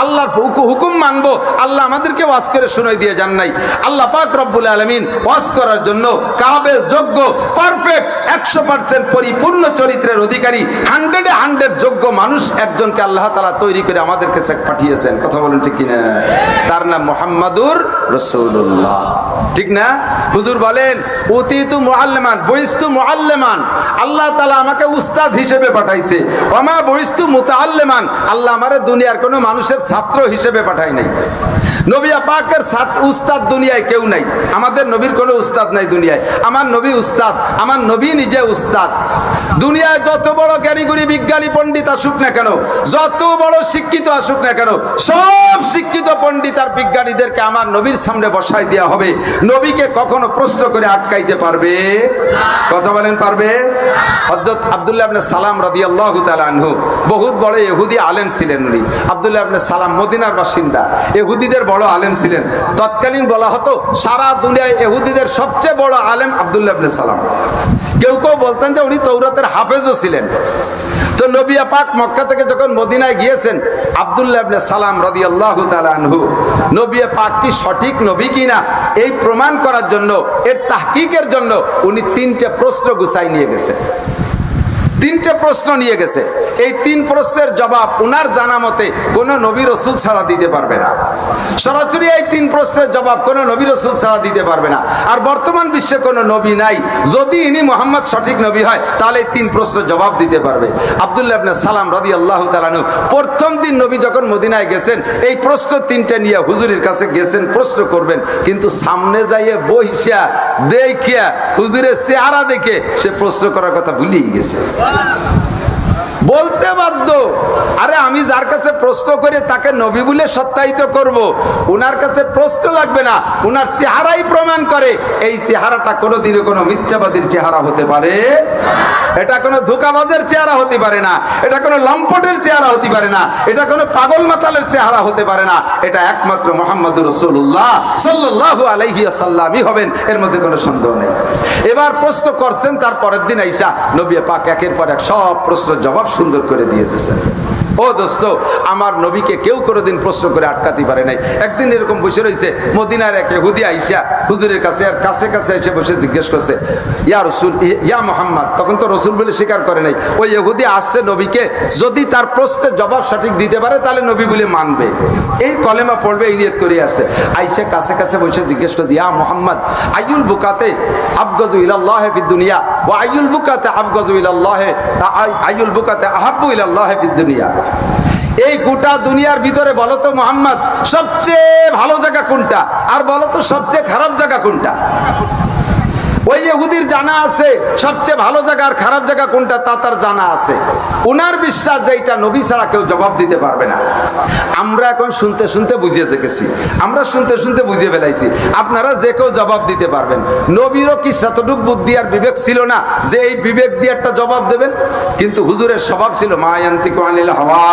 আল্লাহর হুকুম মানবো, আল্লাহ আমাদেরকে ওয়াজ করে শুনাই দিয়ে যান নাই। আল্লাহ পাক রব্বুল আলামিন ওয়াজ করার জন্য কাবিল, যোগ্য, পারফেক্ট, 100% পরিপূর্ণ চরিত্রের অধিকারী, 100-এ 100 যোগ্য মানুষ একজনকে আল্লাহ তাআলা তৈরি করে আমাদের কাছে পাঠিয়েছেন। কথা বলেন ঠিক কিনা? তার নাম মুহাম্মাদুর রাসূলুল্লাহ। ঠিক না? হুজুর বলেন, উতিতু মুআল্লিমান বুইস্তু মুআল্লিমান। আল্লাহ তাআলা আমাকে উস্তাদ হিসেবে পাঠাইছে। ওমা বুইস্তু মুতাআল্লিমান। আল্লাহ আমারে দুনিয়ার কোনো মানুষের ছাত্র হিসেবে পাঠাই নাই। নবী পাকের উস্তাদ দুনিয়ায় কেউ নাই। আমাদের নবীর কোনো উস্তাদ নাই দুনিয়ায়। আমার নবী উস্তাদ, আমার নবী নিজে উস্তাদ। দুনিয়ায় যত বড় জ্ঞানীগুণী বিজ্ঞানী পণ্ডিত আসুক না কেন, যত বড় শিক্ষিত আসুক না কেন, সব শিক্ষিত পণ্ডিত আর বিজ্ঞানীদেরকে আমার নবীর সামনে বসাই দেওয়া হবে। নবীকে কখনো প্রশ্ন করে আটকাইতে পারবে? কথা বলেন, পারবে? হযরত আব্দুল্লাহ ইবনে সালাম রাদিয়াল্লাহু তাআলা আনহু বহুত বড় ইহুদি আলেম ছিলেন। উনি আব্দুল্লাহ ইবনে সালাম মদিনার বাসিন্দা, ইহুদিদের বড় আলেম ছিলেন। তৎকালীন বলা হতো সারা দুনিয়ায় ইহুদিদের সবচেয়ে বড় আলেম আব্দুল্লাহ ইবনে সালাম। কেউ কেউ বলতেন যে উনি তাওরাতের হাফেজও ছিলেন। তো নবী পাক মক্কা থেকে যখন মদিনায় গিয়েছেন, আব্দুল্লাহ ইবনে সালাম রাদিয়াল্লাহু তাআলা আনহু নবী পাক কি সঠিক নবী কিনা এই প্রমাণ করার জন্য, এর তাহকিকের জন্য উনি 3টে প্রশ্ন গুছাই নিয়ে গেছেন। 3টে প্রশ্ন নিয়ে গেছে। এই 3 প্রশ্নের জবাব উনার জানা মতে কোন নবী রাসূল ছাড়া দিতে পারবে না। সরাসরি এই 3 প্রশ্নের জবাব কোন নবী রাসূল ছাড়া দিতে পারবে না। আর বর্তমান বিশ্বে কোন নবী নাই, যদি ইনি মুহাম্মদ সঠিক নবী হয় তাহলে এই 3 প্রশ্নের জবাব দিতে পারবে। আব্দুল্লাহ ইবনে সালাম রাদিয়াল্লাহু তাআলা আনহু প্রথম দিন নবী যখন মদিনায় গেছেন, এই প্রশ্ন 3টে নিয়ে হুজুরের কাছে গেছেন প্রশ্ন করবেন। কিন্তু সামনে যাইয়ে বইসা দেখিয়া হুজুরের চেহারা দেখে সে প্রশ্ন করার কথা ভুলেই গেছে। বলতে বাধ্য, আরে আমি যার কাছে প্রশ্ন করে তাকে নবী বলে সত্যায়িত করব, উনার কাছে প্রশ্ন লাগবে না, উনার চেহারাই প্রমাণ করে। এই চেহারাটা কোনোদিনও কোনো মিথ্যাবাদীর চেহারা হতে পারে, এটা কোনো ধোঁকাবাজের চেহারা হতে পারে না, এটা কোনো লম্পটের চেহারা হতে পারে না, এটা কোনো পাগল মাতালের চেহারা হতে পারে না। এটা একমাত্র মুহাম্মদুর রাসূলুল্লাহ সাল্লাল্লাহু আলাইহি ওয়াসাল্লামই হবেন, এর মধ্যে কোনো সন্দেহ নেই। এবার প্রশ্ন করছেন, তার পরের দিন আইসা নবী পাক একের পর এক সব প্রশ্নের জবাব সুন্দর করে দিয়ে দিয়েছেন। ও দোস্ত, আমার নবীকে কেউ কোনোদিন প্রশ্ন করে আটকাতে পারে নাই। একদিন এরকম বসে রয়েছে, মদিনার এক ইহুদি আইসা হুজুরের কাছে আর কাছে কাছে এসে বসে জিজ্ঞেস করছে, ইয়া রাসূল, ইয়া মুহাম্মদ। তখন তো রাসূল বলে স্বীকার করে নাই। ওই ইহুদি আসছে নবীকে, যদি তার প্রশ্নের জবাব সঠিক দিতে পারে তাহলে নবী বলে মানবে, এই কলেমা পড়বে, এই নিয়ত করে আসছে। আইসা কাছে কাছে বসে জিজ্ঞেস করছে, ইয়া মুহাম্মদ, আইয়ুল বুকাতে আবগাযু ইলাল্লাহ ফিদ দুনিয়া ওয়া আইয়ুল বুকাতে আবগাযু ইলাল্লাহ, আইয়ুল বুকাতে আহাব্বু ইলাল্লাহ ফিদ দুনিয়া। এই গোটা দুনিয়ার ভিতরে বলো তো মুহাম্মদ, সবচেয়ে ভালো জায়গা কোনটা, আর বলো তো সবচেয়ে খারাপ জায়গা কোনটা? ওই ইহুদির জানা আছে সবচেয়ে ভালো জায়গা আর খারাপ জায়গা কোনটা, তা তার জানা আছে। উনার বিশ্বাস যে এটা নবী ছাড়া কেউ জবাব দিতে পারবে না। আমরা এখন শুনতে শুনতে বুঝিয়ে গেছি, আমরা শুনতে শুনতে বুঝিয়ে ফেলাইছি। আপনারা যে কেউ জবাব দিতে পারবেন। নবীরও কি সেতটুক বুদ্ধি আর বিবেক ছিল না যে এই বিবেক দিয়ে একটা জবাব দেবেন? কিন্তু হুজুরের স্বভাব ছিল মা ইয়ান্তিকু আনিল হাওয়া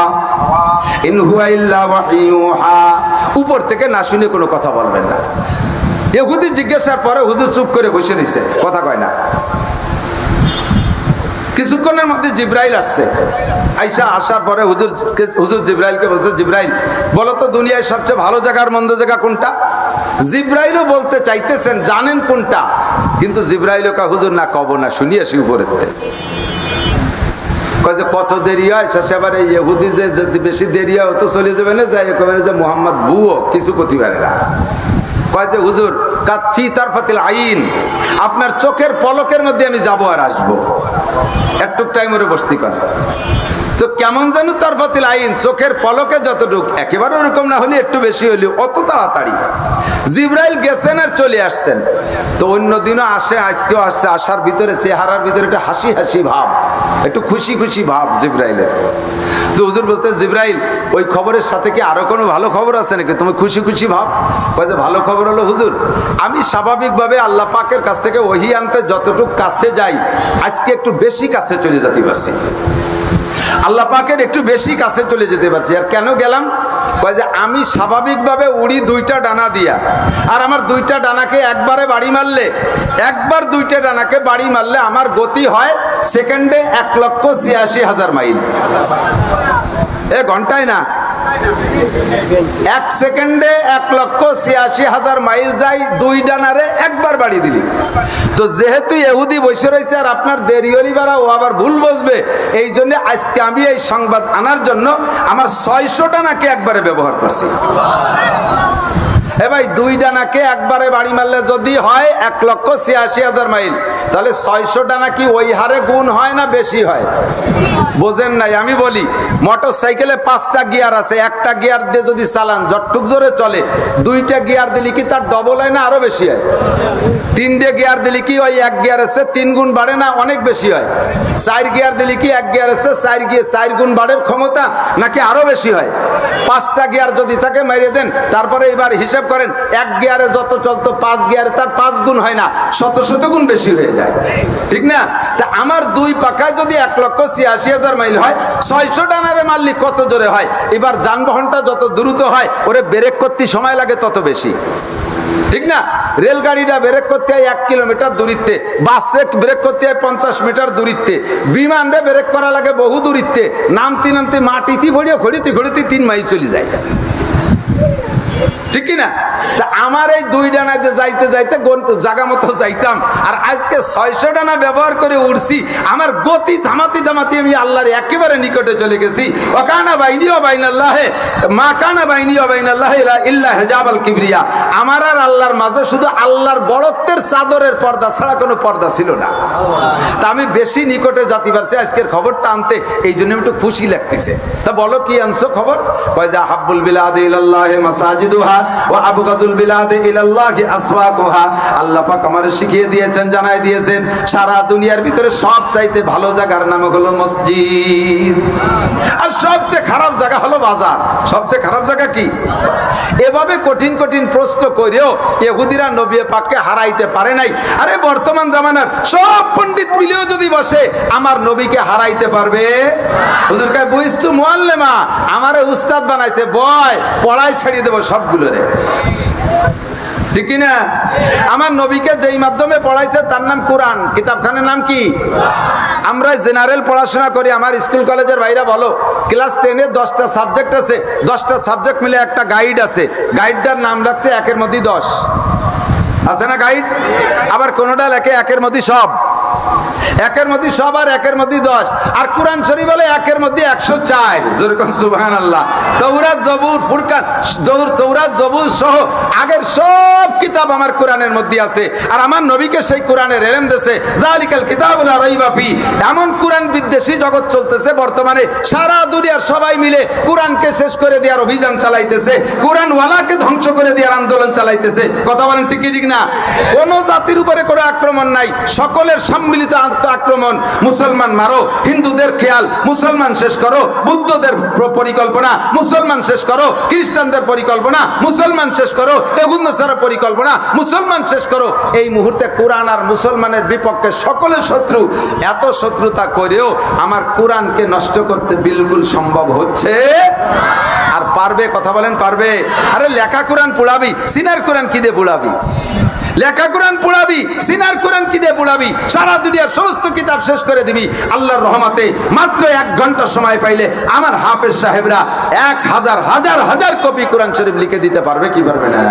ইন হুয়া ইল্লা ওয়াহিয়ুহা। উপর থেকে না শুনে কোনো কথা বলবেন না। ইহুদি জিজ্ঞাসার পরে হুজুর চুপ করে বসে রয়েছে, কথা কয় না। কিছুক্ষণের মধ্যে জিব্রাইল আসছে। আইসা আসার পরে হুজুর জিব্রাইলকে বলছে, জিব্রাইল বলো তো দুনিয়ায় সবচেয়ে ভালো জায়গা আর মন্দ জায়গা কোনটা? জিব্রাইলও বলতে চাইতেছেন জানেন কোনটা, কিন্তু জিব্রাইল কা হুজুর না কব না, শুনিয়ে আসি উপরেতে। কয় যে কত দেরি হয়, শেষে আবার এই ইহুদি যে যদি বেশি দেরি হয় তো চলে যাবে না, যাই কবে যে মোহাম্মদ বুও কিছু করতে পারে না। কয় যে হুজুর কাতফি তারফাতিল আইন, আপনার চোখের পলকের মধ্যে আমি যাবো আর আসবো, একটু টাইম ওরে বসতি করে। তো কেমন যেন তারফাতিল আইন, চোখের পলকে যতটুক, একেবারে ওরকম না হলে একটু বেশি হলেও অত তাড়াতাড়ি জিবরাইল গেছেন আর চলে আসছেন। তো অন্য দিনও আসে, আজকেও আসছে, আসার ভিতরে চেহারার ভিতরে একটা হাসি হাসি ভাব, একটু খুশি খুশি ভাব জিবরাইলের। তো হুজুর বলতে, জিবরাইল ওই খবরের সাথে কি আরো কোনো ভালো খবর আছে নাকি, তুমি খুশি খুশি ভাব? বলছে ভালো খবর হলো হুজুর, আমি স্বাভাবিকভাবে আল্লাহ পাকের কাছ থেকে ওহী আনতে যতটুক কাছে যাই, আজকে একটু বেশি কাছে চলে যেতে পারছি, আল্লাহ পাকের একটু বেশি কাছে চলে যেতে পারছি। আর কেন গেলাম? কয় যে আমি স্বাভাবিকভাবে উড়ি দুইটা ডানা দিয়া, আর আমার দুইটা ডানাকে একবারে বাড়ি মারলে, একবার দুইটা ডানাকে বাড়ি মারলে আমার গতি হয় সেকেন্ডে 1,86,000 মাইল। ঘন্টায় না, 1 সেকেন্ডে 1,86,000 মাইল যাই দুই ডানারে একবার বাড়ি দিলি। তো যেহেতু ইহুদি বসে রয়েছে আর আপনার দেরি হলি বারা, ও আবার ভুল বসবে, এই জন্য আজকে আমি এই সংবাদ আনার জন্য আমার 600 ডানাকে একবারে ব্যবহার করছি। ভাই দুই ডানাকে একবারে বাড়ি মারলে যদি হয় 1,86,000 মাইল, তাহলে 600 ডানা কি ওই হারে গুণ হয় না বেশি হয়? বোঝেন নাই? আমি বলি মোটর সাইকেলে 5টা গিয়ার আছে, একটা গিয়ার দিয়ে যদি চালান যতটুক জোরে চলে, 2টা গিয়ার দিলে কি তার ডবল হয় না আরো বেশি হয়? 3টে গিয়ার দিলে কি ওই 1 গিয়ার এসে 3 গুণ বাড়ে না অনেক বেশি হয়? 4 গিয়ার দিলে কি 1 গিয়ার এসে 4 গুণ বাড়ে ক্ষমতা নাকি আরো বেশি হয়? 5টা গিয়ার যদি থাকে মেরে দেন, তারপরে এবার হিসাব করেন 1 গিয়ারে যত চলতো 5 গিয়ারে তার 5 গুণ হয় না, 100 গুণ বেশি হয়ে যায়, ঠিক না? তা আমার দুই পাখায় যদি 1,86,000 মাইল হয়, 600 ডানারে মারলি কত জোরে হয়? এবার যানবাহনটা যত দ্রুত হয় ওরে ব্রেক করতে সময় লাগে তত বেশি, ঠিক না? রেলগাড়িটা ব্রেক করতে হয় 1 কিলোমিটার দূরত্বে, বাসে ব্রেক করতে হয় 50 মিটার দূরত্বে, বিমানে ব্রেক করা লাগে বহু দূরত্বে, নামতে নামতে মাটিতে ভরিয়ে ঘড়িতে 3 মাইল চলে যায়, ঠিক কিনা? তা আমার এই দুই ডানা যে যাইতে যাইতে জায়গা মতো যাইতাম, আর আজকে 600 ডানা ব্যবহার করে উড়ছি, আমার গতি থামাতে থামাতে আমি আল্লাহর একেবারে নিকটে চলে গেছি। ওয়াকানা বাইনি ওয়া বাইনাল্লাহি মা কানা বাইনি ওয়া বাইনাল্লাহি ইল্লা হিজাবাল কিবরিয়া, আমার আর আল্লাহর মাঝে শুধু আল্লাহর বড়ত্বের চাদরের পর্দা ছাড়া কোনো পর্দা ছিল না। তা আমি বেশি নিকটে যেতে পারছি আজকের খবরটা আনতে, এই জন্য একটু খুশি লাগতেছে। তা বলো কি আনছো খবর? কয় যে হাব্বুল বিলাদি ইলাল্লাহি মাসাজিদুহা ওয়া আবগাজুল বিলাদি ইলাল্লাহি আসওয়াকুহা। আল্লাহ পাক আমারে শিখিয়ে দিয়েছেন, জানাই দিয়েছেন, সারা দুনিয়ার ভিতরে সবচাইতে ভালো জায়গার নাম হলো মসজিদ, আর সবচেয়ে খারাপ জায়গা হলো বাজার। সবচেয়ে খারাপ জায়গা কি? এভাবে কঠিন কঠিন প্রশ্ন করেও ইহুদিরা নবী পাককে হারাইতে পারে নাই। আরে বর্তমান জামানার সব পণ্ডিত মিলেও যদি বসে, আমার নবীকে হারাইতে পারবে? হুজুর কয় বুঝছো মুআল্লিমা, আমারে উস্তাদ বানাইছে, বয় পড়াই ছাড়িয়ে দেবো সবগুলো রে, ঠিক কিনা? আমার নবীকে যেই মাধ্যমে পড়াইছে তার নাম কোরআন, কিতাবখানার নাম কি? আমরা জেনারেল পড়াশোনা করি, আমার স্কুল কলেজের ভাইরা বলো, ক্লাস 10-এ 10টা সাবজেক্ট আছে, 10টা সাবজেক্ট মিলে একটা গাইড আছে, গাইডটার নাম রাখছে 1-এর মধ্যে 10 আছে না গাইড? আবার কোনটা লেখে 1-এর মধ্যে সব, 1-এর মধ্যে সব আর 1-এর মধ্যে 10, আর কোরআন শরীফ বলে 1-এর মধ্যে 104। যেরকম সুবহানাল্লাহ। তৌরাত জবুর ফুরকান, তৌরাত জবুর সহ আগের সব কিতাব আমার কোরআনের মধ্যে আছে, আর আমার নবীকে সেই কোরআনের ইলম দিয়েছে, যালিকাল কিতাবুল লা রাইবা ফি। এমন কোরআন বিদ্বেষী জগৎ চলতেছে বর্তমানে, সারা দুনিয়ার সবাই মিলে কোরআনকে শেষ করে দেওয়ার অভিযান চালাইতেছে, কোরআন ওয়ালাকে ধ্বংস করে দেওয়ার আন্দোলন চালাইতেছে। কথা বলেন ঠিক ঠিক না? কোন জাতির উপরে কোনো আক্রমণ নাই, সকলের সম্মিলিত আক্রমণ। মুসলমান মারো, হিন্দুদের খেয়াল মুসলমান শেষ করো, বুদ্ধদের পরিকল্পনা মুসলমান শেষ করো, খ্রিস্টানদের পরিকল্পনা মুসলমান শেষ করো, এগুন্দার পরিকল্পনা মুসলমান শেষ করো। এই মুহূর্তে কোরআন আর মুসলমানের বিপক্ষে সকলের শত্রু। এত শত্রুতা করেও আমার কোরআনকে নষ্ট করতে বিলকুল সম্ভব হচ্ছে আর পারবে? কথা বলেন পারবে? আরে লেখা কোরআন পোড়াবি, সিনার কোরআন কি দিয়ে পোড়াবি? লেখা কোরআন পড়াবি, সিনার কোরআন কি দিয়ে পড়াবি? সারা দুনিয়ার সমস্ত কিতাব শেষ করে দিবি। আল্লাহর রহমতে মাত্র 1 ঘন্টা সময় পাইলে আমার হাফেজ সাহেবরা 1000 হাজার হাজার কপি কোরআন শরীফ লিখে দিতে পারবে কি পারবে না?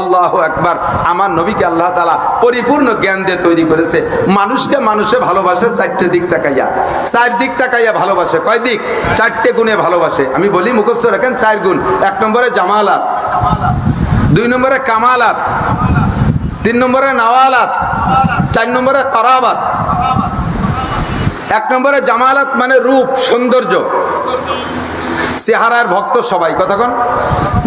আল্লাহু আকবার। আমার নবীকে আল্লাহ তাআলা পরিপূর্ণ জ্ঞান দিয়ে তৈরি করেছে। মানুষকে মানুষে ভালোবাসে 4টে দিক তাকাইয়া, 4 দিক তাকাইয়া ভালোবাসে। কয় দিক? 4টে গুণে ভালোবাসে। আমি বলি মুখস্থ রাখেন 4 গুণ। 1 নম্বরে জামালাত, 2 নম্বরে কামালাত, 3 নম্বরে নওয়ালাত, 4 নম্বরে কারাবাত। 1 নম্বরে জামালাত মানে রূপ, সৌন্দর্য। চেহারার ভক্ত সবাই, কতক্ষণ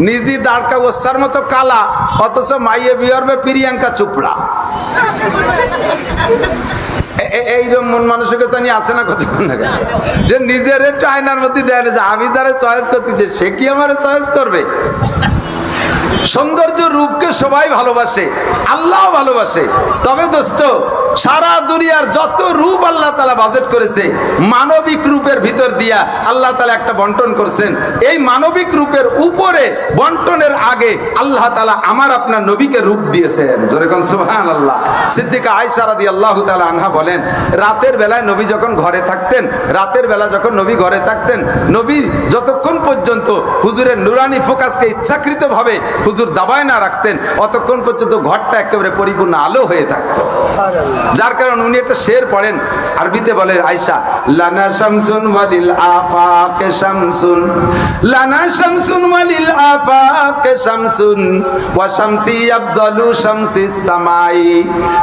নিজে দাঁড়কা ওসার মতো কালা, অথচ মাইয়ে বিয়ারবে প্রিয়াঙ্কা চোপড়া। এইরকম মন মানসিকতা নিয়ে আসে না কতক্ষণ না, যে নিজের একটু আয়নার মধ্যে দেয় যে আমি যারা চয়েস করতেছে সে কি আমার চয়েস করবে? সৌন্দর্য রূপকে সবাই ভালোবাসে, আল্লাহ ভালোবাসে। তবে দোস্ত, সারা দুনিয়ার যত রূপ আল্লাহ তাআলা বাজেট করেছে, মানবিক রূপের ভিতর দিয়া আল্লাহ তাআলা একটা বন্টন করছেন। এই মানবিক রূপের উপরে বন্টনের আগে আল্লাহ তাআলা আমার আপনার নবীকে রূপ দিয়েছেন। জোরে কোন সুবহানাল্লাহ। সিদ্দিকা আয়েশা রাদিয়াল্লাহু তাআলা আনহা বলেন, রাতের বেলায় নবী যখন ঘরে থাকতেন, রাতের বেলা যখন নবী ঘরে থাকতেন, নবী যতক্ষণ পর্যন্ত হুজুরের নুরানি ফোকাসকে ইচ্ছাকৃতভাবে হুজুর দাবায় না রাখতেন, অতক্ষণ পর্যন্ত ঘরটা একেবারে পরিপূর্ণ আলো হয়ে থাকতো। যার কারণে উনি একটা শের পড়েন, আরবিতে বলে আয়েশা, লানা শামসুন ওয়ালিল আফাকে শামসুন, লানা শামসুন ওয়ালিল আফাকে শামসুন, ওয়া শামসি আফদালু শামসিস সামাই,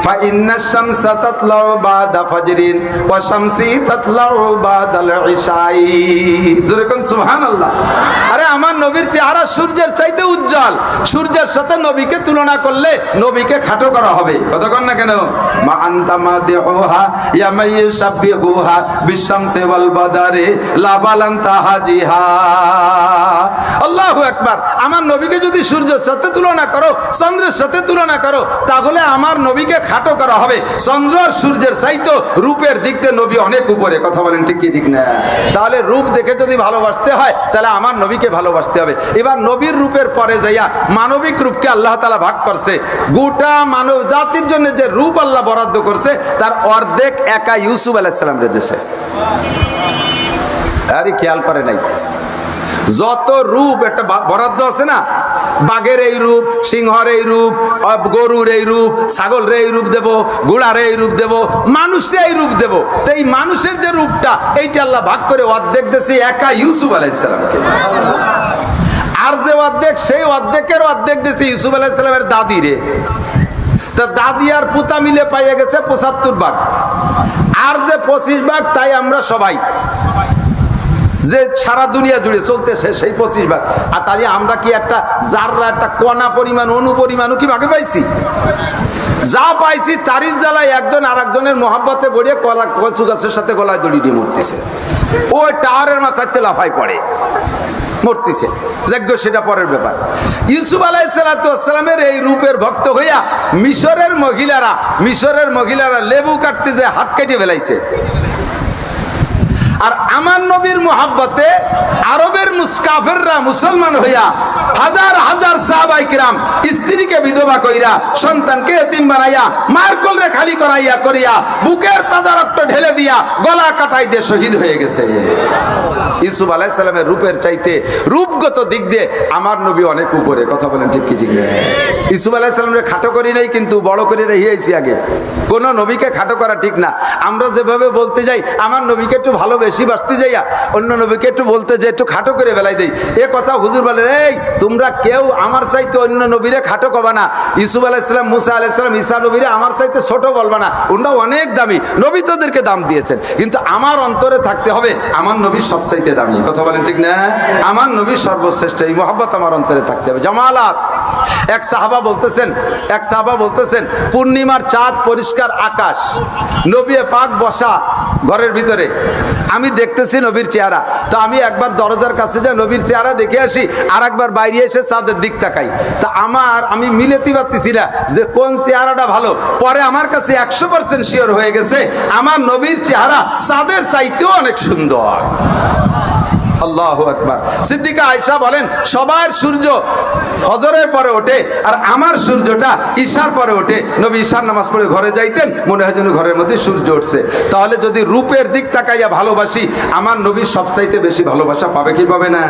ফা ইন্নাশ শামসা তাতলাউ বাদা ফাজরিন, ওয়া শামসি তাতলাউ বাদাল ইশাই। জোরে কোন সুবহানাল্লাহ। আরে আমার নবীর চেহারা সূর্যের চাইতে উজ্জ্বল। সূর্যের সাথে নবীকে তুলনা করলে নবীকে খাটো করা হবে, কতক্ষণ না কেন? মা আনতা মাদিহুহা ইয়া মাইয়ুশাব্বিহুহা বিশামসি ওয়াল বাদারি লা বালান্তা হাজিহা। আল্লাহু আকবার। আমার নবীকে যদি সূর্যের সাথে তুলনা করো, চন্দ্রের সাথে তুলনা করো, তাহলে আমার নবীকে খাটো করা হবে। চন্দ্র আর সূর্যের চাইতে রূপের দিক দিয়ে নবী অনেক উপরে। কথা বলেন ঠিক কি ঠিক না? তাহলে রূপ দেখে যদি ভালোবাসতে হয়, তাহলে আমার নবীকে ভালোবাসতে হবে। এবার নবীর রূপের পরে যাইয়া মানবিক রূপকে আল্লাহ তাআলা ভাগ করছে। গোটা মানব জাতির জন্য যে রূপ আল্লাহ বরাদ্দ করছে, তার অর্ধেক একা ইউসুফ আলাইহিস সালাম রে দিয়েছে। আরে খেয়াল করে নাই? যত রূপ একটা বরাদ্দ আছে না, বাঘের এই রূপ, সিংহর এই রূপ, গরুর এই রূপ, ছাগলের এই রূপ দেব, ঘোড়ার এই রূপ দেব, মানুষের এই রূপ দেব। তো এই মানুষের যে রূপটা, এইটা আল্লাহ ভাগ করে অর্ধেক দিয়েছে একা ইউসুফ আলাইহিস সালামকে। আর যে অর্ধেক, সেই অর্ধেকের অর্ধেক দিয়েছে ইউসুফ আলাইহিস সালামের দাদি রে। তা দাদি আর পুতা মিলে পাইয়ে গেছে 75 ভাগ। আর যে 25 ভাগ, তাই আমরা সবাই যে সারা দুনিয়া জুড়ে চলতেছে সেই 25 ভাগ। আর তাই আমরা কি একটা জাররা, একটা কণা পরিমাণ, অনু পরিমাণও কি ভাগে পাইছি? যা পাইছি তারির জ্বালায় একজন আর একজনের মহাব্বতে বড়িয়ে কচু গাছের সাথে গলায় দড়ি দিয়ে মরতেছে। ওই টাওয়ারের মাথায় লাফাই পড়ে মরতেছে। যজ্ঞ সেটা পরের ব্যাপার। ইউসুফ আলাইহিস সালামের এই রূপের ভক্ত হইয়া মিশরের মহিলারা লেবু কাটতে যে হাত কেটে ফেলাইছে। আর আমার নবীর মুহাব্বতে আরবের মুসকাফেররা মুসলমান হইয়া হাজার হাজার সাহাবায়ে কিরাম স্ত্রীকে বিধবা কইরা, সন্তানকে এতিম বানাইয়া, মায়ের কোলে খালি করিয়া বুকের তাজা রক্ত ঢেলে দিয়া গলা কাটাই দিয়ে শহীদ হয়ে গেছে। ইউসুফ আলাইহিস সালামের রূপের চাইতে রূপগত দিক দিয়ে আমার নবী অনেক উপরে। কথা বলেন ঠিক কি ঠিক না? ইউসুফ আলাইহিস সালামকে খাটো করি নাই, কিন্তু বড় করে রেখেছি আগে। কোন নবীকে খাটো করা ঠিক না। আমরা যেভাবে বলতে যাই, আমার নবীকে একটু ভালোবেসি বাসতে যাইয়া অন্য নবীকে একটু বলতে যাই, একটু খাটো করে বেলাই দেই। এ কথা হুজুর বলেন, এই তোমরা কেউ আমার চাইতে অন্য নবীরে খাটো করবা না। ইউসুফ আলাইহিস সালাম, মুসা আলাইহিস সালাম, ঈসা নবীরে আমার চাইতে ছোট বলবা না। ওনারা অনেক দামি নবী, তোদেরকে দাম দিয়েছেন, কিন্তু আমার অন্তরে থাকতে হবে আমার নবী সবচাইতে দামি। কথা বলেন ঠিক না? আমার নবী সর্বশ্রেষ্ঠ। এই মহব্বত আমার অন্তরে থাকতে হবে। জামালাত। এক সাহাবা বলতেছেন পূর্ণিমার চাঁদ, পরিষ্কার আকাশ, নবী পাক বসা ঘরের ভিতরে, আমি দেখতেছি নবীর চেহারা। তো আমি একবার দরজার কাছে যা নবীর চেহারা দেখে আসি, আর একবার বাইরে এসে চাঁদের দিক তাকাই। তা আমি মিলাতে পারতেছি না যে কোন চেহারাটা ভালো। পরে আমার কাছে 100% শিওর হয়ে গেছে আমার নবীর চেহারা চাঁদের চাইতেও অনেক সুন্দর। আল্লাহু আকবার। সিদ্দিকা আয়েশা বলেন সবার সূর্য ফজরের পরে ওঠে আর আমার সূর্যটা ঈশার পরে ওঠে। নবী ঈশার নামাজ পড়ে ঘরে যাইতেন, মনে হয় যেন ঘরের মধ্যে সূর্য উঠছে। তাহলে যদি রূপের দিক তাকাইয়া ভালোবাসি, আমার নবী সবচাইতে বেশি ভালোবাসা পাবে কি পাবে না?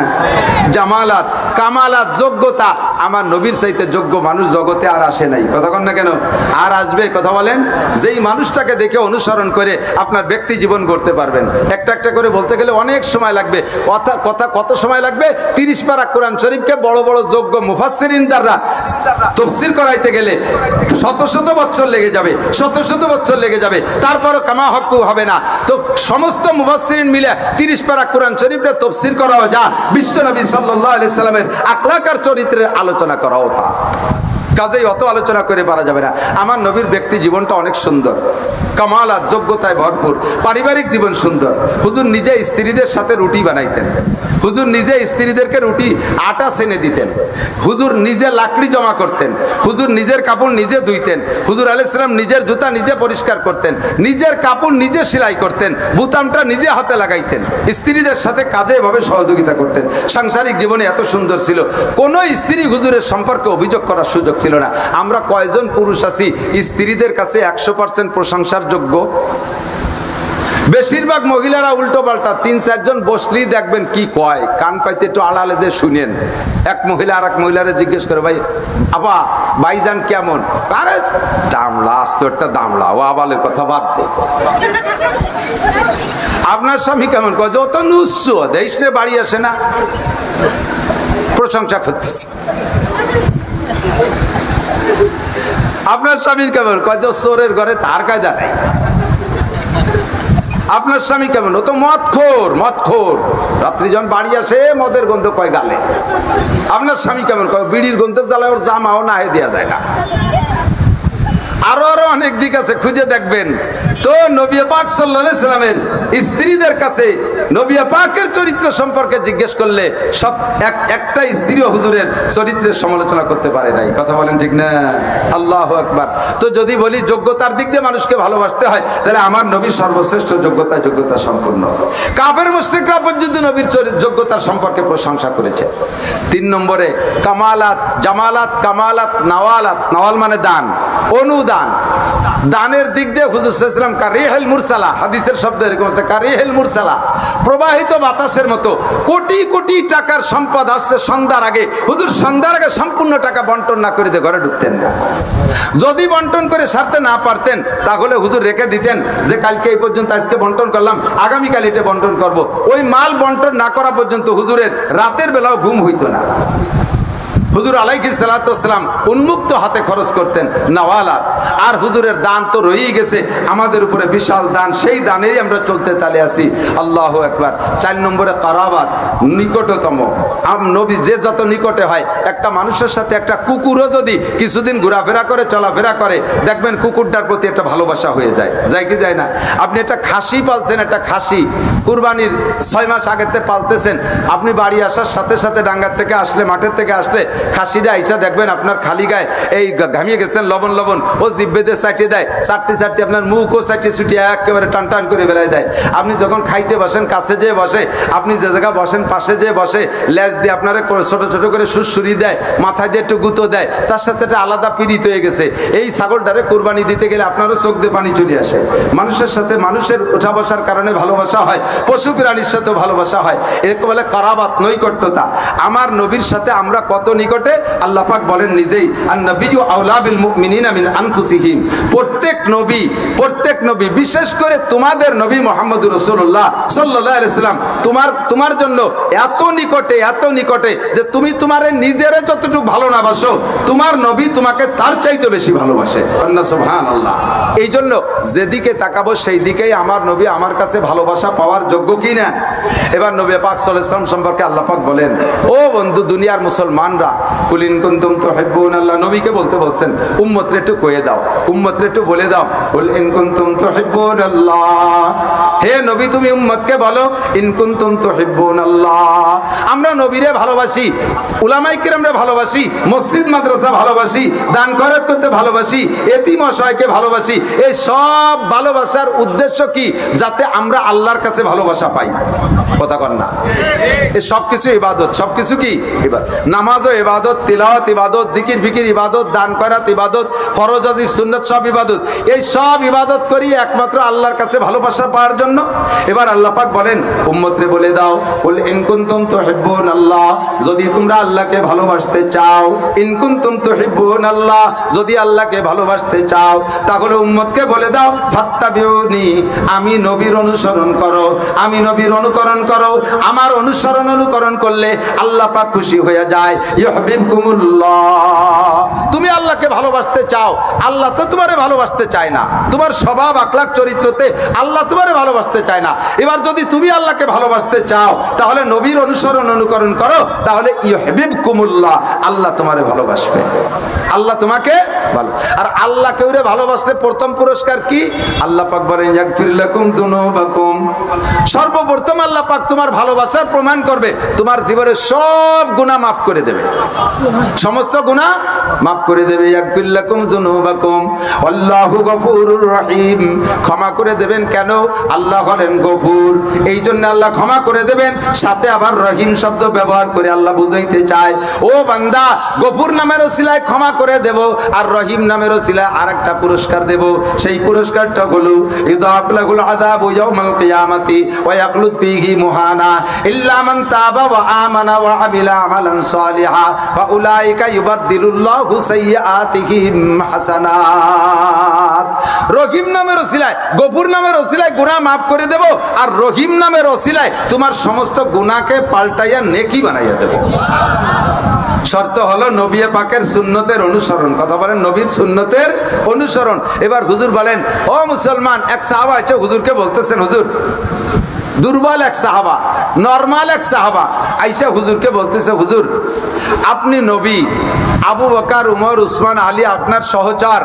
জামালাত, কামালাত, যোগ্যতা, আমার নবীর চাইতে যোগ্য মানুষ জগতে আর আসে নাই। কথা কন না কেন? আর আসবে? কথা বলেন। যেই মানুষটাকে দেখে অনুসরণ করে আপনার ব্যক্তি জীবন গড়তে পারবেন। একটা একটা করে বলতে গেলে অনেক সময় লাগবে। কথা কত সময় লাগবে? 30 পারা কোরআন শরীফকে বড় বড় যোগ্য মুফাসসিরিন দ্বারা তাফসীর করাইতে গেলে শত শত বছর লেগে যাবে, শত শত বছর লেগে যাবে, তারপরও কামা হকু হবে না। তো সমস্ত মুফাসসিরিন মিলে 30 পারা কোরআন শরীফের তাফসীর করাও যা, বিশ্বনবী সাল্লাল্লাহু আলাইহি সাল্লামের আখলাক আর চরিত্রের আলোচনা করাও তা। কাজেই অত আলোচনা করে পারা যাবে না। আমার নবীর ব্যক্তি জীবনটা অনেক সুন্দর, কামালাত, যোগ্যতায় ভরপুর। পারিবারিক জীবন সুন্দর। হুজুর নিজে স্ত্রীদের সাথে রুটি বানাইতেন, হুজুর নিজে স্ত্রীদেরকে রুটি আটা সেনে দিতেন, হুজুর নিজে লাকড়ি জমা করতেন, হুজুর নিজের কাপড় নিজে ধুইতেন, হুজুর আলাইহিস সালাম নিজের জুতা নিজে পরিষ্কার করতেন, নিজের কাপড় নিজে সেলাই করতেন, বুতামটা নিজে হাতে লাগাইতেন, স্ত্রীদের সাথে কাজে এভাবে সহযোগিতা করতেন। সাংসারিক জীবনে এত সুন্দর ছিল, কোনো স্ত্রী হুজুরের সম্পর্কে অভিযোগ করার সুযোগ ছিল না। আমরা কয়জন পুরুষ আছি স্ত্রীদের কাছে 100% প্রশংসার যোগ্য? বেশিরভাগ মহিলারা উল্টো পাল্টা। 3-4 জন বসলেই দেখবেন কি কয়, কান পাইতে একটু আড়ালে যে শুনেন। এক মহিলা আর এক মহিলারে জিজ্ঞেস করে, ভাই আপা ভাইজান কেমন? আরে দামলা, আস্ত একটা দামলা, ও আবালের কথা বাদ দে। আপনার স্বামী কেমন? কয় ও তো নুচ্ছ, দেশ নে বাড়ি আসে না। প্রশংসা করতেছে। আপনার স্বামীর কেমন? কয় যে চোরের ঘরে তার কায়দা নাই। আপনার স্বামী কেমন? ও তো মদখোর, মদখোর, রাত্রি যখন বাড়ি আসে মদের গন্ধ কয় গালে। আপনার স্বামী কেমন? কয় বিড়ির গন্ধ জ্বালায় ওর জামাও নাহে দেওয়া যায় না। আরো আরো অনেক দিক আছে, খুঁজে দেখবেন। তো নবী পাক সাল্লাল্লাহু আলাইহি সাল্লামের স্ত্রীদের কাছে নবী পাকের চরিত্র সম্পর্কে জিজ্ঞেস করলে সব একটা স্ত্রীও হুজুরের চরিত্রের সমালোচনা করতে পারে নাই। কথা বলেন ঠিক না? আল্লাহু আকবার। তো যদি বলি যোগ্যতার দিক দিয়ে মানুষকে ভালোবাসতে হয়, তাহলে আমার নবী সর্বশ্রেষ্ঠ যোগ্যতা সম্পন্ন। কাফের মুশরিকরা পর্যন্ত নবীর যোগ্যতার সম্পর্কে প্রশংসা করেছে। 3 নম্বরে কামালাত, জামালাত, কামালাত, নওয়ালাত। নওয়াল মানে দান, অনুদান। দানের দিক দিয়ে হুজুর সাল্লাল্লাহু আলাইহি ওয়াসাল্লাম কারিহাল মুরসালা, হাদিসের শব্দ এরকম আছে, কারিহাল মুরসালা, প্রবাহিত বাতাসের মতো। কোটি কোটি টাকার সম্পদ আসছে সন্ধ্যার আগে, হুজুর সন্ধ্যার আগে সম্পূর্ণ টাকা বন্টন না করে দিয়ে ঘরে ঢুকতেন না। যদি বন্টন করে সারতে না পারতেন তাহলে হুজুর রেখে দিতেন যে কালকে এই পর্যন্ত, আজকে বন্টন করলাম, আগামীকাল এটা বন্টন করব। ওই মাল বন্টন না করা পর্যন্ত হুজুরের রাতের বেলাও ঘুম হইতো না। হুজুর আলাইহিস সালাতু ওয়াস সালাম উন্মুক্ত হাতে খরচ করতেন, নওয়ালাত। আর হুজুরের দান তো রয়েই গেছে আমাদের উপরে, বিশাল দান। সেই দানেরই আমরা চলতে তালে আছি। আল্লাহু আকবার। 4 নম্বরে কারাবাত, নিকটতম। নবী যে যত নিকটে হয়, একটা মানুষের সাথে একটা কুকুরও যদি কিছুদিন ঘোরাফেরা করে, চলাফেরা করে, দেখবেন কুকুরটার প্রতি একটা ভালোবাসা হয়ে যায়। যায় কি যায় না? আপনি একটা খাসি পালছেন, একটা খাসি কুরবানির 6 মাস আগেতে পালতেছেন। আপনি বাড়ি আসার সাথে সাথে ডাঙ্গার থেকে আসলে, মাঠের থেকে আসলে খাসিটা আইসা দেখবেন আপনার খালি গায়ে এই ঘামিয়ে গেছেন, লবণ লবণ ও জিব্বেতে চাটিয়ে দেয়, চাটতে চাটতে আপনার মুখও চাটিয়ে ছুটিয়ে একেবারে টান টান করে বেলায় দেয়। আপনি যখন খাইতে বসেন, কাছে যেয়ে বসে, আপনি যে জায়গা বসেন পাশে যেয়ে বসে, লেজ দিয়ে আপনারা ছোট ছোট করে সুরসুরি দেয়, মাথায় দিয়ে একটু গুঁতো দেয়, তার সাথে একটা আলাদা পীড়িত হয়ে গেছে। এই ছাগলটারে কোরবানি দিতে গেলে আপনারও চোখ দিয়ে পানি চলে আসে। মানুষের সাথে মানুষের উঠা বসার কারণে ভালোবাসা হয়, পশু প্রাণীর সাথেও ভালোবাসা হয়। এরকম বলে কারাবাত, নৈকট্যতা। আমার নবীর সাথে আমরা কত নিকটে, আল্লাহ পাক বলেন নিজেই, আন-নাবিয়্যু আওলা বিল মুমিনিনা মিন আনফুসিহিম। প্রত্যেক নবী, বিশেষ করে তোমাদের নবী মুহাম্মদুর রাসূলুল্লাহ সাল্লাল্লাহু আলাইহি সাল্লাম তোমার জন্য এত নিকটে যে তুমি তোমারে নিজেরে যতটুকু ভালো না বাসো, তোমার নবী তোমাকে তার চাইতে বেশি ভালোবাসে। সুবহানাল্লাহ। এই জন্য যেদিকে তাকাবো সেই দিকেই আমার নবী আমার কাছে ভালোবাসা পাওয়ার যোগ্য কিনা। এবার নবী পাক সাল্লাল্লাহু আলাইহি সাল্লাম সম্পর্কে আল্লাহ পাক বলেন, ও বন্ধু দুনিয়ার মুসলমানরা, কুল ইন কুনতুম তুহিব্বুনাল্লাহ, নবীকে বলতে বলছেন উম্মতরে একটু কয়ে দাও, উম্মতরে একটু বলে দাও, কুল ইন কুনতুম তুহিব্বুনাল্লাহ, হে নবী তুমি উম্মতকে বলো ইন কুনতুম তুহিব্বুনাল্লাহ, আমরা নবীরে ভালোবাসি, উলামায়ে কিরামরে ভালোবাসি, মসজিদ মাদ্রাসা ভালোবাসি, দান খয়রাত করতে ভালোবাসি, এতিম অসহায়কে ভালোবাসি। এই সব ভালোবাসার উদ্দেশ্য কি? যাতে আমরা আল্লাহর কাছে ভালোবাসা পাই। কথা কন না? এই সবকিছু ইবাদত, সবকিছু কি ইবাদত। নামাজও ইবাদত, তিলাওয়াত ইবাদত, জিকির ফিকির ইবাদত, দান খয়রাত ইবাদত, ফরজ ওয়াজিব সুন্নাত সব ইবাদত। এই সব ইবাদত করি একমাত্র আল্লাহর কাছে ভালোবাসা পাওয়ার জন্য। এবার আল্লাহ পাক বলেন উম্মতরে বলে দাও কুল ইন কুনতুম তুহিব্বুনাল্লাহ, যদি তোমরা আল্লাহকে ভালোবাসতে চাও, ইন কুনতুম তুহিব্বুনাল্লাহ, যদি আল্লাহকে ভালোবাসতে চাও, তাহলে উম্মতকে বলে দাও ফাত্তাবিউনি, আমি নবীর অনুসরণ করো, আমি নবীর অনুকরণ করো। আমার অনুকরণ করলে আল্লাহ পাক খুশি হয়ে যায়। ইউহিব্বুকুমুল্লাহ, তুমি আল্লাহকে ভালোবাসতে চাও, আল্লাহ তো তোমারে ভালোবাসতে চায় না। তোমার স্বভাব আখলাক চরিত্রতে আল্লাহ তোমারে ভালোবাসতে চায় না। এবার যদি তুমি আল্লাহকে ভালোবাসতে চাও তাহলে নবীর অনুকরণ করো, তাহলে ইউহিব্বুকুমুল্লাহ, আল্লাহ তোমারে ভালোবাসবে, আল্লাহ তোমাকে ভালো। আর আল্লাহ কেউরে ভালোবাসলে প্রথম পুরস্কার কি? আল্লাহ পাক বলেন ইয়াগফির লাকুম যুনুবাকুম, সর্বপ্রথম আল্লাহ পাক তোমার ভালোবাসার প্রমাণ করবে, তোমার জীবনের সব গুনাহ মাফ করে দেবে, সমস্ত গুনাহ মাফ করে দেবে। ইয়াগফির লাকুম যুনুবাকুম আল্লাহু গফুরুর রহিম, ক্ষমা করে দেবেন। কেন? আল্লাহ হলেন গফুর, এই জন্য আল্লাহ ক্ষমা করে দেবেন। সাথে আবার রহিম শব্দ ব্যবহার করে আল্লাহ বুঝাইতে চায় ও বান্দা, গফুর নামের ওসিলায় ক্ষমা করে দেব, আর রহিম নামের ওসিলায় আরেকটা পুরস্কার দেব। সেই পুরস্কারটা হলো ইদাফ লাহুল আযাবু ইয়াউমাল কিয়ামাতি ওয়া ইয়াখলুদ ফীহি মুহানা ইল্লা মান তাবা ওয়া আমানা ওয়া আমিলা আমালান সালিহা ওয়া উলাইকা ইউবাদদিলুল্লাহু সাইয়্যাতিহিম হাসানাত। রহিম নামের ওসিলায়, গফুর নামের ওসিলায় গুনাহ মাফ করে দেব, আর রহিম নামের ওসিলায় তোমার সমস্ত গুনাহকে পাল্টাইয়া নেকি বানাইয়া দেব। শর্ত হলো নবী পাকের সুন্নতের অনুসরণ। কথা বলেন, নবীর সুন্নতের অনুসরণ। এবার হুজুর বলেন ও মুসলমান, এক সাহাবা আছে, হুজুরকে বলতেছেন হুজুর, দুর্বল এক সাহাবা, নরমাল এক সাহাবা আইসা হুজুরকে বলতেছে হুজুর আপনি নবী, আবু বকর, উমর, উসমান, আলী আপনার সহচর,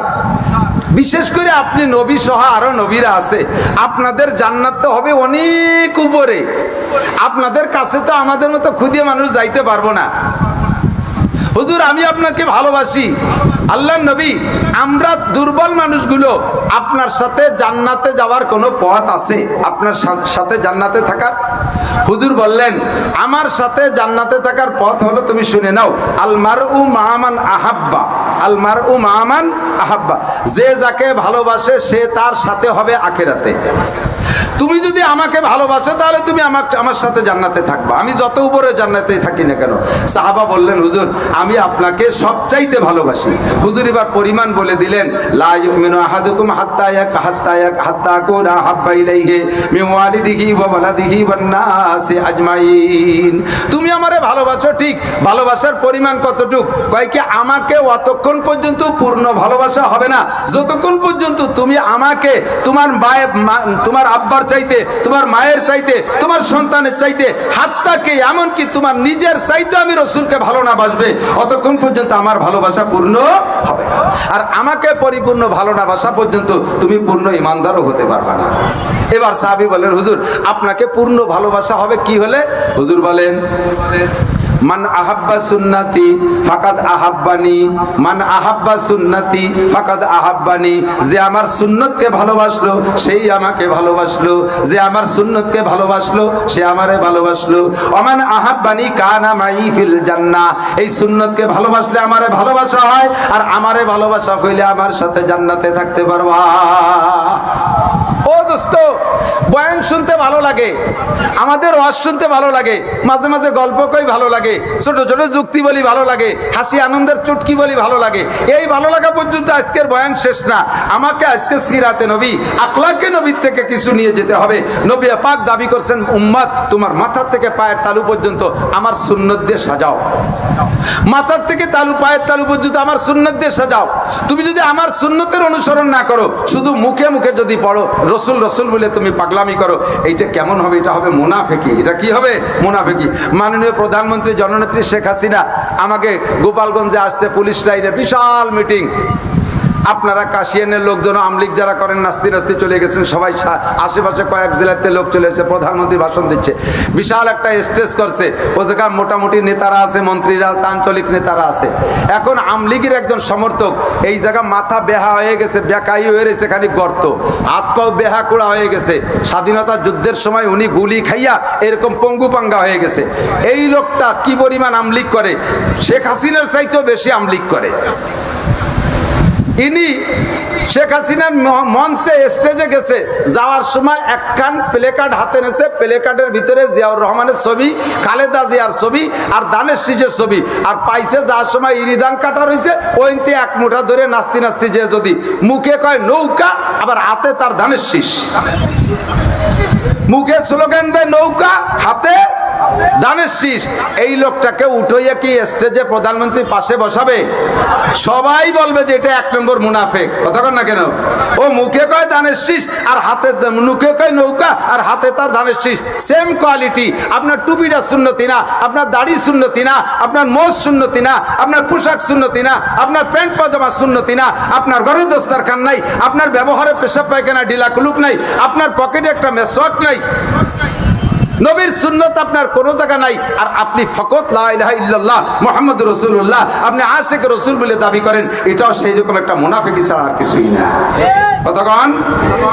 বিশেষ করে আপনি নবী সহ আরো নবীরা আছে, আপনাদের জান্নাত তো হবে অনেক উপরে, আপনাদের কাছে তো আমাদের মতো খুদে মানুষ যাইতে পারবো না। হুজুর আমি আপনাকে ভালোবাসি, আল্লাহর নবী, আমরা দুর্বল মানুষগুলো আপনার সাথে জান্নাতে যাওয়ার কোনো পথ আছে? আপনার সাথে জান্নাতে থাকার? হুজুর বললেন আমার সাথে জান্নাতে থাকার পথ হলো, তুমি শুনে নাও, আল মারউ মা'মান আহাব্বা, আল মারউ মা'মান আহাব্বা, যে যাকে ভালোবাসে সে তার সাথে হবে আখিরাতে। তুমি যদি আমাকে ভালোবাসো তাহলে তুমি আমার সাথে জান্নাতে থাকবা, আমি যত উপরে জান্নাতেই থাকি না কেন। সাহাবা বললেন হুজুর আমি আপনাকে সবচাইতে ভালোবাসি। হুজুর এবার পরিমাণ বলে দিলেন, লা ইউমিনু আহাদুকুম হাত্তা আকুনা হাব্বা ইলাইহি মিন ওয়ালিদিহি ওয়া ওয়ালাদিহি ওয়ান নাসি আজমাইন। তুমি আমারে ভালোবাসো ঠিক, ভালোবাসার পরিমাণ কতটুক? কয় কি আমাকে অতক্ষণ পর্যন্ত পূর্ণ ভালোবাসা হবে না যতক্ষণ পর্যন্ত তুমি আমাকে তোমার আব্বার চাইতে, তোমার মায়ের চাইতে, তোমার সন্তানের চাইতে, হাত্তাকে এমনকি তোমার নিজের চাইতে আমি রাসূলকে ভালো না বাসবে, অতক্ষণ পর্যন্ত আমার ভালোবাসা পূর্ণ হবে না। আর আমাকে পরিপূর্ণ ভালো না বাসা পর্যন্ত তুমি পূর্ণ ইমানদারও হতে পারবে না। এবার সাহাবী বলেন হুজুর আপনাকে পূর্ণ ভালোবাসা হবে কি হলে? হুজুর বলেন মান আহাব্বা সুন্নতি ফাকাদ আহাব্বানি, মান আহাব্বা সুন্নতি ফাকাদ আহাব্বানি, যে আমার সুন্নতকে ভালোবাসলো সেই আমাকে ভালোবাসলো, যে আমার সুন্নতকে ভালোবাসলো সে আমারে ভালোবাসলো। ওমান আহাব্বানি কানা মাই ফিল জান্নাহ, এই সুন্নতকে ভালোবাসলে আমারে ভালোবাসা হয়, আর আমারে ভালোবাসা হইলে আমার সাথে জান্নাতে থাকতে পারবা। ও দোস্ত, বয়ান শুনতে ভালো লাগে, আমাদের ওয়াজ শুনতে ভালো লাগে, মাঝে মাঝে গল্প কই ভালো লাগে, ছোট ছোট যুক্তি বলি ভালো লাগে, হাসি আনন্দের চুটকি বলি ভালো লাগে। এই ভালো লাগা পর্যন্ত আজকের বয়ান শেষ না। আমাকে আজকে সিরাতে নবী, আখলাকে নবীর থেকে কিছু নিয়ে যেতে হবে। নবী পাক দাবি করছেন উম্মত তোমার মাথার থেকে পায়ের তালু পর্যন্ত আমার সুন্নত দিয়ে সাজাও, মাথার থেকে পায়ের তালু পর্যন্ত আমার সুন্নত দিয়ে সাজাও। তুমি যদি আমার সুন্নতের অনুসরণ না করো, শুধু মুখে মুখে যদি পড়ো রসুল রসুল বলে তুমি পাগলামি করো, এইটা কেমন হবে? এটা হবে মুনাফিকি। এটা কি হবে? মুনাফিকি। মাননীয় প্রধানমন্ত্রী জননেত্রী শেখ হাসিনা আমাকে গোপালগঞ্জে আসছে, পুলিশ লাইনে বিশাল মিটিং। আপনারা কাশিয়ানের লোকজন আমলিক যারা করেন নাস্তি নাস্তি চলে গেছেন, সবাই আশেপাশে কয়েক জেলাতে লোক চলে এসেছে, প্রধানমন্ত্রী ভাষণ দিচ্ছে, বিশাল একটা স্টেজ করছে। ও জায়গায় মোটামুটি নেতারা আছে, মন্ত্রীরা আছে, আঞ্চলিক নেতারা আছে। এখন আমলিগের একজন সমর্থক এই জায়গা মাথা বেহা হয়ে গেছে, বেকাই হয়ে রয়েছে, খালি গর্ত, হাত পাও বেহা কুড়া হয়ে গেছে। স্বাধীনতা যুদ্ধের সময় উনি গুলি খাইয়া এরকম পঙ্গু পাঙ্গা হয়ে গেছে। এই লোকটা কি পরিমাণ আমলিক করে, শেখ হাসিনার চাইতেও বেশি আমলিক করে। ইনি শেখ হাসিনার মঞ্চে স্টেজে গেছে, যাওয়ার সময় একখান প্লে কার্ড হাতে নেছে, প্লে কার্ডের ভিতরে জিয়াউর রহমানের ছবি, খালেদা জিয়ার ছবি আর দানের শীষের ছবি, আর পাইছে যাওয়ার সময় ইরিদান কাটা রয়েছে, ওইতে এক মুঠা ধরে নাস্তি নাস্তি যে যদি মুখে কয় নৌকা, আবার হাতে তার দানের শীষ, মুখে স্লোগান দেয় নৌকা, হাতে দানের শীষ। এই লোকটাকে উঠাইয়া কি স্টেজে প্রধানমন্ত্রীর পাশে বসাবে? সবাই বলবে যে এটা এক নম্বর মুনাফিক। কথা কন না কেন? ও মুখে কয় দানের শীষ আর হাতে, মুখে কয় নৌকা আর হাতে তার দানের শীষ, সেম কোয়ালিটি। আপনার টুপিটা সুন্নতি না, আপনার দাড়ি সুন্নতি না, আপনার মোজ সুন্নতি না, আপনার পোশাক সুন্নতি না, আপনার প্যান্ট পাজামা সুন্নতি না, আপনার ঘরে দস্তারখান নাই, আপনার ব্যবহারে পেশাব পায়খানা ঢিলা কুলুপ নাই, আপনার পকেটে একটা মেসওয়াক নাই, নবীর সুন্নত আপনার কোনো জায়গা নাই, আর আপনি ফকত লা ইলাহা ইল্লাল্লাহ মুহাম্মাদুর রাসূলুল্লাহ, আপনি আশিক রাসূল বলে দাবি করেন, এটাও সেই রকম একটা মুনাফিকি ছাড়া আর কিছুই না। কতক্ষণ?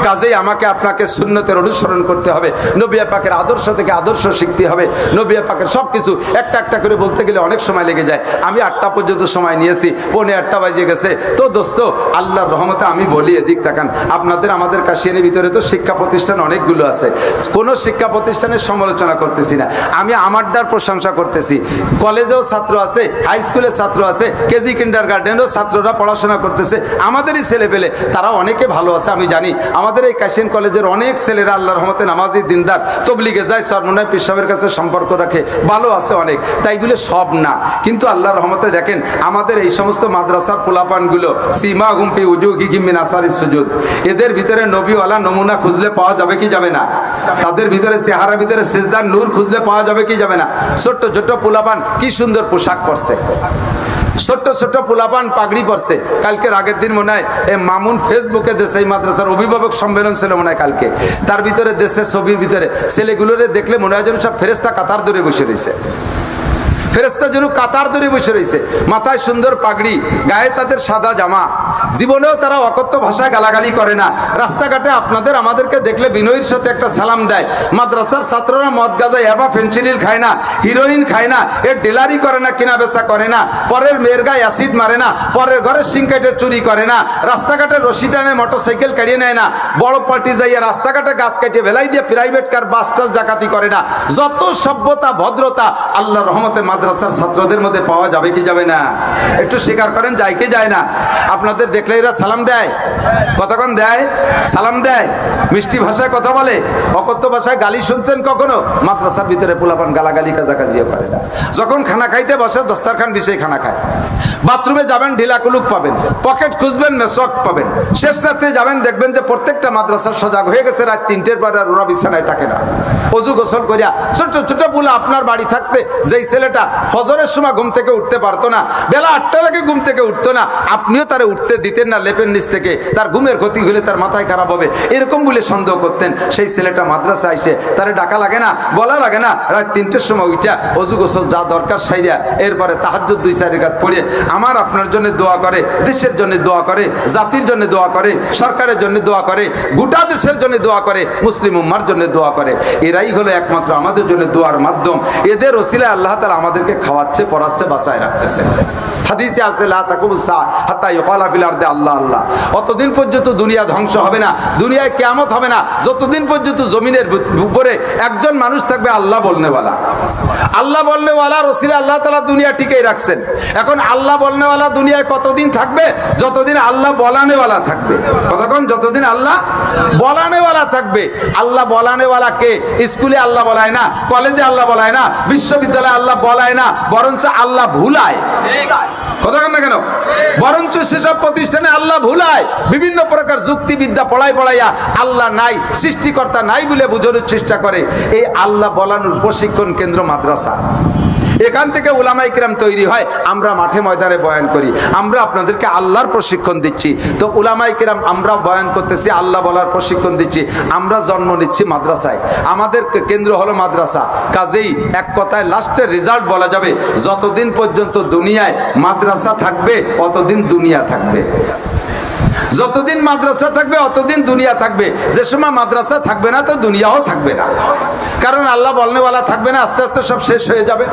কাজেই আমাকে আপনাকে সুন্নতের অনুসরণ করতে হবে, নবী পাকের আদর্শ থেকে আদর্শ শিখতে হবে। নবী পাকের সব কিছু একটা একটা করে বলতে গেলে অনেক সময় লেগে যায়। আমি 8টা পর্যন্ত সময় নিয়েছি, 7:45 বাজে গেছে। তো দোস্ত, আল্লাহর রহমতে আমি বলি, এদিক তাকান, আপনাদের আমাদের কাশিয়ানির ভিতরে তো শিক্ষা প্রতিষ্ঠান অনেকগুলো আছে, কোন শিক্ষা প্রতিষ্ঠানের সমালোচনা করতেছি না, আমি আমারটার প্রশংসা করতেছি। কলেজেও ছাত্র আছে, হাই স্কুলের ছাত্র আছে, কেজি কিন্ডার গার্ডেনও ছাত্ররা পড়াশোনা করতেছে, আমাদেরই ছেলে পেলে তারা অনেকে ভালো আছে। আমি জানি আমাদের এই কাশিয়ান কলেজের অনেক ছেলেরা আল্লাহর রহমতে নামাজি, দিনদার, তবলিগে যায়, সরমনায় পীর সাহেবের কাছে সম্পর্ক রাখে, ভালো আছে অনেক। তাই বলে সব না, কিন্তু আল্লাহর রহমতে দেখেন আমাদের এই সমস্ত মাদ্রাসার পোলাপানগুলো, সীমা গুমফি উজুহিহিম মিন আসারিস সুজুদ, এদের ভিতরে নবীওয়ালা নমুনা খুঁজলে পাওয়া যাবে কি যাবে না? তাদের ভিতরে চেহারা ভিতরে সিজদার নূর খুঁজলে পাওয়া যাবে কি যাবে না? ছোট্ট ছোট্ট পোলাপান কি সুন্দর পোশাক পরছে, ছোট্ট ছোট্ট পোলাপান পাগড়ি পরছে। কালকের আগের দিন মনে হয় এই মামুন ফেসবুকে দেশে এই মাদ্রাসার অভিভাবক সম্মেলন ছিল মনে হয় কালকে, তার ভিতরে দেশের ছবির ভিতরে ছেলেগুলোরে দেখলে মনে হয় যেন সব ফেরেশতা কাতার ধরে বসে রয়েছে, ফেরেশতা যেন কাতার ধরে বসে রয়েছে, মাথায় সুন্দর পাগড়ি, গায়ে তাদের সাদা জামা। জীবনেও তারা অকথ্য ভাষায় গালাগালি করে না। রাস্তাঘাটে আপনাদের আমাদেরকে দেখলে বিনয়ের সাথে একটা সালাম দেয়। মাদ্রাসার ছাত্ররা মদ গাঁজা ইয়াবা ফেনসিডিল খায় না, হিরোইন খায় না, এর ডিলারি করে না, কেনা বেচা করে না, পরের মেয়ের গায়ে অ্যাসিড মারে না, পরের ঘরে সিং কেটে চুরি করে না, রাস্তাঘাটে রশি টানে মোটরসাইকেল কাটিয়ে নেয় না, বড় পার্টি যাইয়া রাস্তাঘাটে গাছ কাটিয়ে ভেলাই দিয়ে প্রাইভেট কার বাস টাস ডাকাতি করে না। যত সভ্যতা ভদ্রতা আল্লাহর রহমতে মাদ্রাসার ছাত্রদের মধ্যে পাওয়া যাবে কি যাবে না? একটু স্বীকার করেন, যায় কি যায় না? আপনাদের দেখলে এরা সালাম দেয়, কতক্ষণ দেয়? সালাম দেয়, মিষ্টি ভাষায় কথা বলে, অকথ্য ভাষায় গালি শুনছেন কখনো? মাদ্রাসার ভিতরে পোলাপান গালাগালি কাজাকাজিও করে না। যখন খানা খাইতে বসে দস্তারখান বিছিয়ে খানা খায়, বাথরুমে যাবেন ঢিলা কুলুক পাবেন, পকেট খুঁজবেন মেসওয়াক পাবেন, শেষ রাত্রে যাবেন দেখবেন যে প্রত্যেকটা মাদ্রাসা সজাগ হয়ে গেছে, রাত 3টের পর আর ওরা বিছানায় থাকে না, অজু গোসল করিয়া। ছোট ছোট পোলা আপনার বাড়ি থাকতে যেই ছেলেটা ফজরের সময় ঘুম থেকে উঠতে পারতো না, বেলা 8টার আগে ঘুম থেকে উঠতো না, আপনিও তারে উঠতে দিতেন না লেপের নিচ থেকে, তার ঘুমের ক্ষতি হলে তার মাথায় খারাপ হবে এরকম বলে সন্দেহ করতেন। সেই ছেলেটা মাদ্রাসা আইসে, তারে ডাকা লাগে না, বলা লাগে না, রাত 3টের সময় উঠা অজু গোসল যা দরকার সাইরা এরপরে তাহাজ্জুদ 2-4 রাকাত পড়ে আমার আপনার জন্য দোয়া করে, দেশের জন্য দোয়া করে, জাতির জন্য দোয়া করে, সরকারের জন্য দোয়া করে, গোটা দেশের জন্য দোয়া করে, মুসলিম উম্মার জন্য দোয়া করে। এরাই হলো একমাত্র আমাদের জন্য দোয়ার মাধ্যম। এদের ওসিলায় আল্লাহ তাআলা আমাদেরকে খাওয়াচ্ছে, পড়াচ্ছে, বাঁচায় রাখতেছে। হাদিসে আছে লা তাকুমুস সাআ হাত্তা ইউকালা ফিল আরদি আল্লাহ আল্লাহ। অতদিন পর্যন্ত দুনিয়া ধ্বংস হবে না, দুনিয়ায় কিয়ামত হবে না, যতদিন পর্যন্ত জমিনের উপরে একজন মানুষ থাকবে আল্লাহ বলনেওয়ালা। আল্লাহ বলনেওয়ালার ওসিলায় আল্লাহ তাআলা দুনিয়া টিকেই রাখছেন। এখন আল্লাহ বলনেওয়ালা দুনিয়ায় কতদিন থাকবে? যতদিন আল্লাহ বলানেওয়ালা থাকবে। কতক্ষণ? যতদিন আল্লাহ বলানেওয়ালা থাকবে। আল্লাহ বলানেওয়ালা কে? স্কুলে আল্লাহ বলায় না, কলেজে আল্লাহ বলায় না, বিশ্ববিদ্যালয়ে আল্লাহ বলায় না, বরঞ্চ আল্লাহ ভুলায়। কথা বলেন না কেন? বরঞ্চ সেসব প্রতিষ্ঠানে আল্লাহ ভুলায় বিভিন্ন প্রকার যুক্তিবিদ্যা পড়াইয়া আল্লাহ নাই, সৃষ্টিকর্তা নাই বলে বোঝানোর চেষ্টা করে। এই আল্লাহ বলানোর প্রশিক্ষণ কেন্দ্র মাদ্রাসা। এখান থেকে উলামায়ে কিরাম তৈরি হয়, আমরা মাঠে ময়দানে বয়ান করি, আমরা আপনাদেরকে আল্লাহর প্রশিক্ষণ দিচ্ছি। তো উলামায়ে কিরাম আমরা বয়ান করতেছি, আল্লাহ বলার প্রশিক্ষণ দিচ্ছি, আমরা জন্ম নিচ্ছি মাদ্রাসায়, আমাদের কেন্দ্র হলো মাদ্রাসা। কাজেই এক কথায় লাস্টের রেজাল্ট বলা যাবে, যতদিন পর্যন্ত দুনিয়ায় মাদ্রাসা থাকবে অতদিন দুনিয়া থাকবে। যতদিন মাদ্রাসা থাকবে অতদিন দুনিয়া থাকবে। যে সময় মাদ্রাসা থাকবে না তো দুনিয়াও থাকবে না, কারণ আল্লাহ বলনেওয়ালা থাকবে না, আস্তে আস্তে সব শেষ হয়ে যাবে।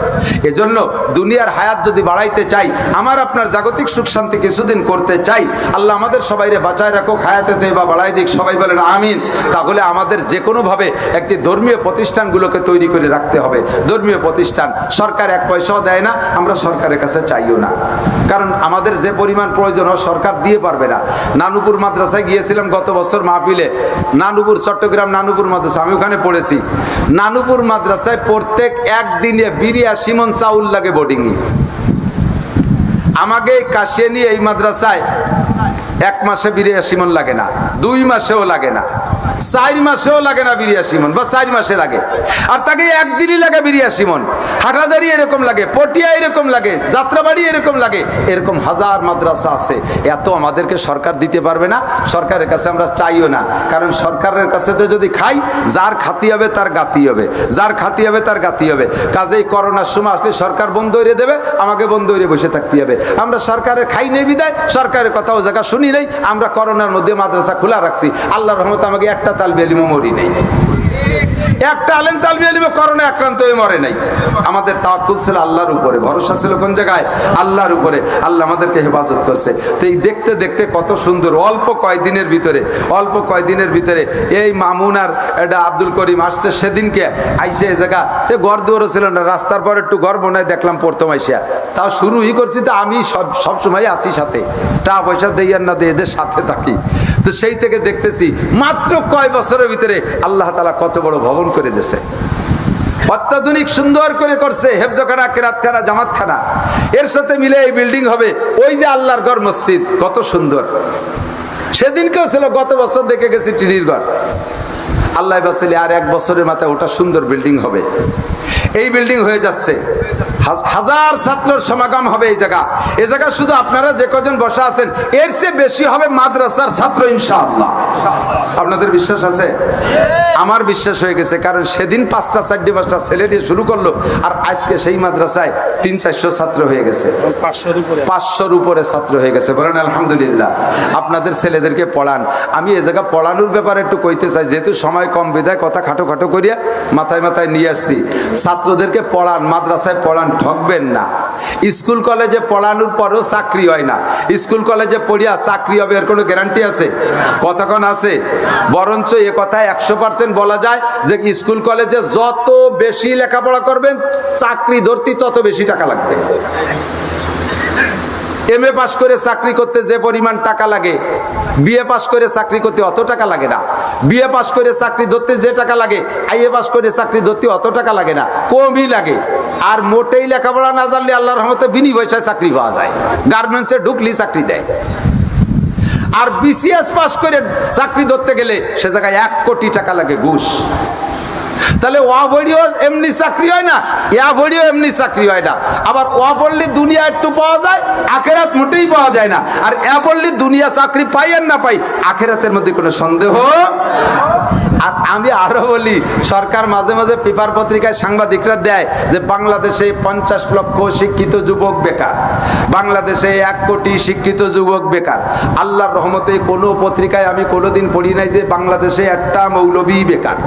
এজন্য দুনিয়ার হায়াত যদি বাড়াইতে চাই, আমার আপনার জাগতিক সুখ শান্তি কিছুদিন করতে চাই, আল্লাহ আমাদের সবাইরে বাঁচায় রাখুক, হায়াতে তৈবা বাড়াই দিক, সবাই বলেন আমিন। তাহলে আমাদের যে কোনোভাবে একটি ধর্মীয় প্রতিষ্ঠানগুলোকে তৈরি করে রাখতে হবে। ধর্মীয় প্রতিষ্ঠান সরকার এক পয়সাও দেয় না, আমরা সরকারের কাছে চাইও না, কারণ আমাদের যে পরিমাণ প্রয়োজন সরকার দিয়ে পারবে না। নানুপুর মাদ্রাসায় গিয়েছিলাম গত বছর মাহফিলে, নানুপুর চট্টগ্রাম নানুপুর মাদ্রাসা, আমি ওখানে পড়েছি। নানুপুর মাদ্রাসায় প্রত্যেক একদিনে 82 মণ চাউল লাগে বোর্ডিংয়ে। আমাকে কাশিয়ে নিয়ে এই মাদ্রাসায় এক মাসে 82 মণ লাগে না, 2 মাসেও লাগে না, 4 মাসেও লাগে না 82 মণ, বা 4 মাসে লাগে। আর তাকে একদিনই লাগে 82 মণ। হাটাজারি এরকম লাগে, পটিয়া এরকম লাগে, যাত্রাবাড়ি এরকম লাগে, এরকম হাজার মাদ্রাসা আছে। এত আমাদেরকে সরকার দিতে পারবে না, সরকারের কাছে আমরা চাইও না, কারণ সরকারের কাছে তো যদি খাই, যার খাতি হবে তার গাতি হবে, যার খাতি হবে তার গাতি হবে। কাজেই করোনার সময় আসলে সরকার বন্ধ হয়ে দেবে, আমাকে বন্ধ হয়ে বসে থাকতে হবে। আমরা সরকারের খাই নেই বিদায়, সরকারের কথাও জায়গা শুনি নেই, আমরা করোনার মধ্যে মাদ্রাসা খোলা রাখছি। আল্লাহর রহমতে আমাকে একটা তালবে ইলমও মরি নেই, একটা আলেম তালবে ইলমে করোনা আক্রান্ত হয়ে মরে নাই। আমাদের তাওয়াক্কুল ছিল আল্লাহর উপরে, ভরসা ছিল কোন জায়গায়? আল্লাহর উপরে। আল্লাহ আমাদেরকে হেফাজত করছে। তো এই দেখতে দেখতে কত সুন্দর, অল্প কয়েকদিনের ভিতরে এই মামুন আর এটা আব্দুল করিম আসছে। সেদিনকে আইসে এই জায়গা, সে ঘর দুয়ারও ছিল না, রাস্তার পর একটু ঘর বোনায় দেখলাম প্রথম আইসা। তাও শুরুই করছি, তো আমি সবসময় আছি সাথে, টাকা পয়সা দেই আর না দেই, এদের সাথে থাকি। তো সেই থেকে দেখতেছি মাত্র কয় বছরের ভিতরে আল্লাহ তাআলা কত বড় ভবন করে দিয়েছে, অত্যাধুনিক সুন্দর করে করছে। হেফজখানা, কেরাতখানা, জামাতখানা এর সাথে মিলে এই বিল্ডিং হবে। ওই যে আল্লাহর ঘর মসজিদ, কত সুন্দর। সেদিনকেও ছিল, গত বছর দেখে গেছি টিনির ঘর। আল্লাহ বাসিলে আর 1 বছরের মাথায় ওটা সুন্দর বিল্ডিং হবে। এই বিল্ডিং হয়ে যাচ্ছে, হাজার ছাত্রের সমাগম হবে এই জায়গা শুধু আপনারা যে কজন বসা আছেন এর চেয়ে বেশি হবে মাদ্রাসার ছাত্র ইনশাআল্লাহ। আপনাদের বিশ্বাস আছে? আমার বিশ্বাস হয়ে গেছে, কারণ সেদিন 5টা 4টা ছেলে দিয়ে শুরু করলো, আর আজকে সেই মাদ্রাসায় 300-400 ছাত্র হয়ে গেছে, 500-র উপরে ছাত্র হয়ে গেছে। বলেন আলহামদুলিল্লাহ। আপনাদের ছেলেদেরকে পড়ান। আমি এ জায়গা পড়ানোর ব্যাপারে একটু কইতে চাই, যেহেতু সময় কম বিধায় কথা খাটো করিয়া মাথায় নিয়ে আসছি। ছাত্রদেরকে পড়ান, মাদ্রাসায় পড়ান, ঠকবেন না। স্কুল কলেজে পড়ানোর পরেও চাকরি হয় না। স্কুল কলেজে পড়িয়া চাকরি হবে এর কোনো গ্যারান্টি আছে? কতক্ষণ আছে? বরঞ্চ এ কথায় 100% বলা যায় যে স্কুল কলেজে যত বেশি লেখাপড়া করবেন, চাকরি ধরতে তত বেশি টাকা লাগবে। MA পাস করে চাকরি করতে যে পরিমাণ টাকা লাগে, BA পাস করে চাকরি করতে অত টাকা লাগে না। BA পাস করে চাকরি ধরতে যে টাকা লাগে, IA পাস করে চাকরি ধরতে অত টাকা লাগে না, কমই লাগে। আর মোটেই লেখাপড়া না জানলে আল্লাহর রহমতে বিনি পয়সায় চাকরি পাওয়া যায়, গার্মেন্টসে ঢুকলেই চাকরি দেয়। আর BCS পাস করে চাকরি ধরতে গেলে সে জায়গায় 1 কোটি টাকা লাগে ঘুষ। তাহলে ওয়া পড়িও এমনি চাকরি হয় না, ইয়া পড়িও এমনি চাকরি হয় না। আবার ওয়া পড়লে দুনিয়া একটু পাওয়া যায়, আখেরাত মোটেই পাওয়া যায় না। আর ইয়া পড়লে দুনিয়া চাকরি পাই আর না পাই, আখেরাতের মধ্যে কোনো সন্দেহ। আর আমি আরো বলি, সরকার মাঝে মাঝে পেপার পত্রিকায় সাংবাদিকরা দেয় যে বাংলাদেশে 50 লক্ষ শিক্ষিত যুবক বেকার, বাংলাদেশে 1 কোটি শিক্ষিত যুবক বেকার। আল্লাহর রহমতে কোনো পত্রিকায় আমি কোনোদিন পড়ি নাই যে বাংলাদেশে একটা মৌলবী বেকার।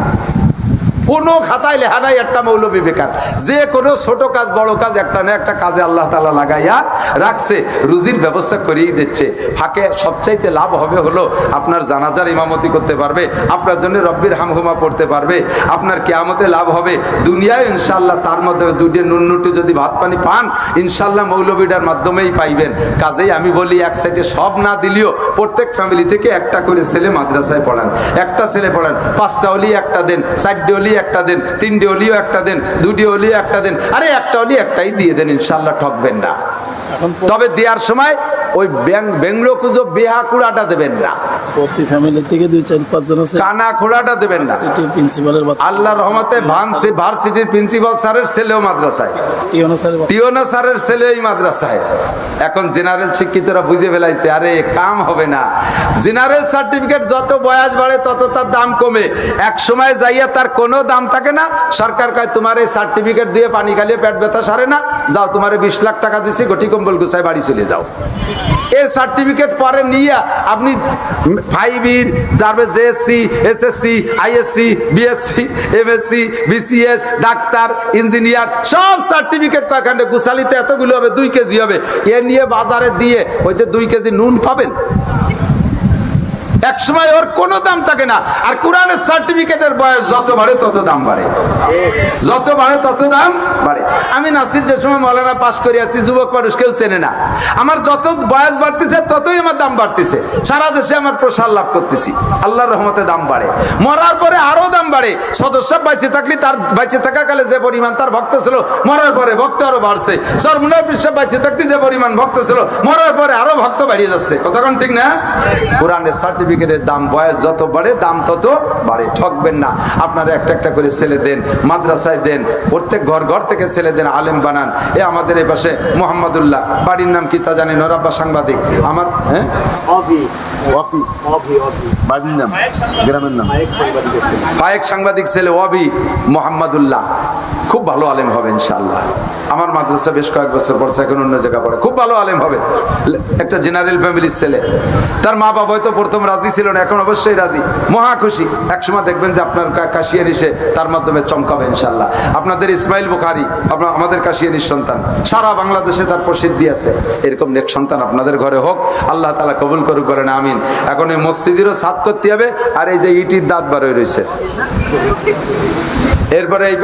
কোনো খাতায় লেখা নাই একটা মৌলবী বেকার। যে কোনো ছোট কাজ বড় কাজ একটা না একটা কাজে আল্লাহ তাআলা লাগাইয়া রাখছে, রুজির ব্যবস্থা করেই দিচ্ছে। ফাঁকে সবচাইতে লাভ হবে হলো আপনার জানাজার ইমামতি করতে পারবে, আপনার জন্য রব্বির হামহুমা পড়তে পারবে, আপনার কিয়ামতে লাভ হবে। দুনিয়ায় ইনশাআল্লাহ তার মধ্যে দুটি নুননুটি যদি ভাত পানি পান, ইনশাআল্লাহ মৌলবীটার মাধ্যমেই পাইবেন। কাজেই আমি বলি, এক সাইডে সব না দিলেও প্রত্যেক ফ্যামিলি থেকে একটা করে ছেলে মাদ্রাসায় পড়ান। একটা ছেলে পড়ান, 5টা হলি একটা দেন, 4টে হলি একটা দেন, 3টে হলিও একটা দেন, 2টে হলিও একটা দেন, আরে একটা হলি একটাই দিয়ে দেন, ইনশাআল্লাহ ঠকবেন না। তবে দেওয়ার সময় ওই বেংলো কুজো বেহা কুড়াটা দেবেন না, প্রতি ফ্যামিলি থেকে 2-4-5 জন আছে, কানা খোড়াটা দেবেন না। সিটি প্রিন্সিপালের বাচ্চা, আল্লাহর রহমতে ভার্সিটির প্রিন্সিপাল স্যারের ছেলেও মাদ্রাসায়, টিওনো স্যারের বাচ্চা। টিওনা স্যারের ছেলে এই মাদ্রাসায়। এখন জেনারেল শিক্ষিতরা বুঝে ফেলাইছে, আরে কাম হবে না। জেনারেল সার্টিফিকেট যত বয়স বাড়ে তত তার দাম কমে, এক সময় যাইয়া তার কোনো দাম থাকে না। সরকার কয় তোমার এই সার্টিফিকেট দিয়ে পানি খালিয়ে পেট ব্যথা সারে না, যাও তোমার 20 লাখ টাকা দিছি, গটি কম্বল গুছায় বাড়ি চলে যাও। এই সার্টিফিকেট পরে নিয়ে আপনি 5 তারপরে JSC, SSC, ISC, BSc, MSc, BCS, doctor, engineer সব সার্টিফিকেট কয়খানে গুছালিতে এতগুলো হবে, 2 কেজি হবে। এ নিয়ে বাজারে দিয়ে ওইতে 2 কেজি নুন পাবেন। এক সময় ওর কোনো দাম থাকে না। আর কোরআনের সার্টিফিকেটের বয়স যত বাড়ে তত দাম বাড়ে, যত বাড়ে তত দাম বাড়ে। আমি নাসির যে সময় মৌলানা পাশ করে আসছি, যুবক মানুষ কেউ চেনে না। আমার যত বয়স বাড়তেছে ততই আমার দাম বাড়তেছে, সারা দেশে আমার প্রসার লাভ করতেছি। আল্লাহর রহমতে দাম বাড়ে, মরার পরে আরো দাম বাড়ে। সদস্য বাইচে থাকলে তার বাইচে থাকাকালে যে পরিমাণ তার ভক্ত ছিল, মরার পরে ভক্ত আরো বাড়ছে। সরমুনার পিসা বাইচে থাকতে যে পরিমাণ ভক্ত ছিল, মরার পরে আরো ভক্ত বাড়িয়ে যাচ্ছে। কতক্ষণ ঠিক না? কোরআনের সার্টিফিকেটের দাম বয়স যত বাড়ে দাম তত বাড়ে। ঠকবেন না। আপনারা একটা একটা করে ছেলে দেন, মাদ্রাসায় দেন, প্রত্যেক ঘর ঘর থেকে ছেলে দেন, আলেম বানান। এ আমাদের এই পাশে মোহাম্মদুল্লাহ, বাড়ির নাম কি তা জানি, নরাব্বা সাংবাদিক। আমার বাড়ির নাম, গ্রামের নাম ফায়েক সাংবাদিক ছেলে ওয়াবি মোহাম্মদুল্লাহ, খুব ভালো আলেম হবে ইনশাআল্লাহ। আমার মাদ্রাসা বেশ কয়েক বছর পর এখন অন্য জায়গা পড়ে, খুব ভালো আলেম হবে। একটা জেনারেল ফ্যামিলির ছেলে। তার মা বাবা হয়তো প্রথম রাজি ছিল না, এখন অবশ্যই রাজি, মহা খুশি। একসময় দেখবেন যে আপনার কাশিয়ার এসে তার মাধ্যমে চমকাবে ইনশাআল্লাহ। আপনাদের ইসমাইল বুখারী আমাদের কাশিয়ানির সন্তান, সারা বাংলাদেশে তার প্রসিদ্ধি আছে। এরকম নেক সন্তান আপনাদের ঘরে হোক, আল্লাহ তাআলা কবুল করুক, বলেন আমিন। এখন এই মসজিদেরও ছাদ করতে হবে, আর এই যে ইটির দাঁত বার হয়ে রয়েছে, এরপরে এই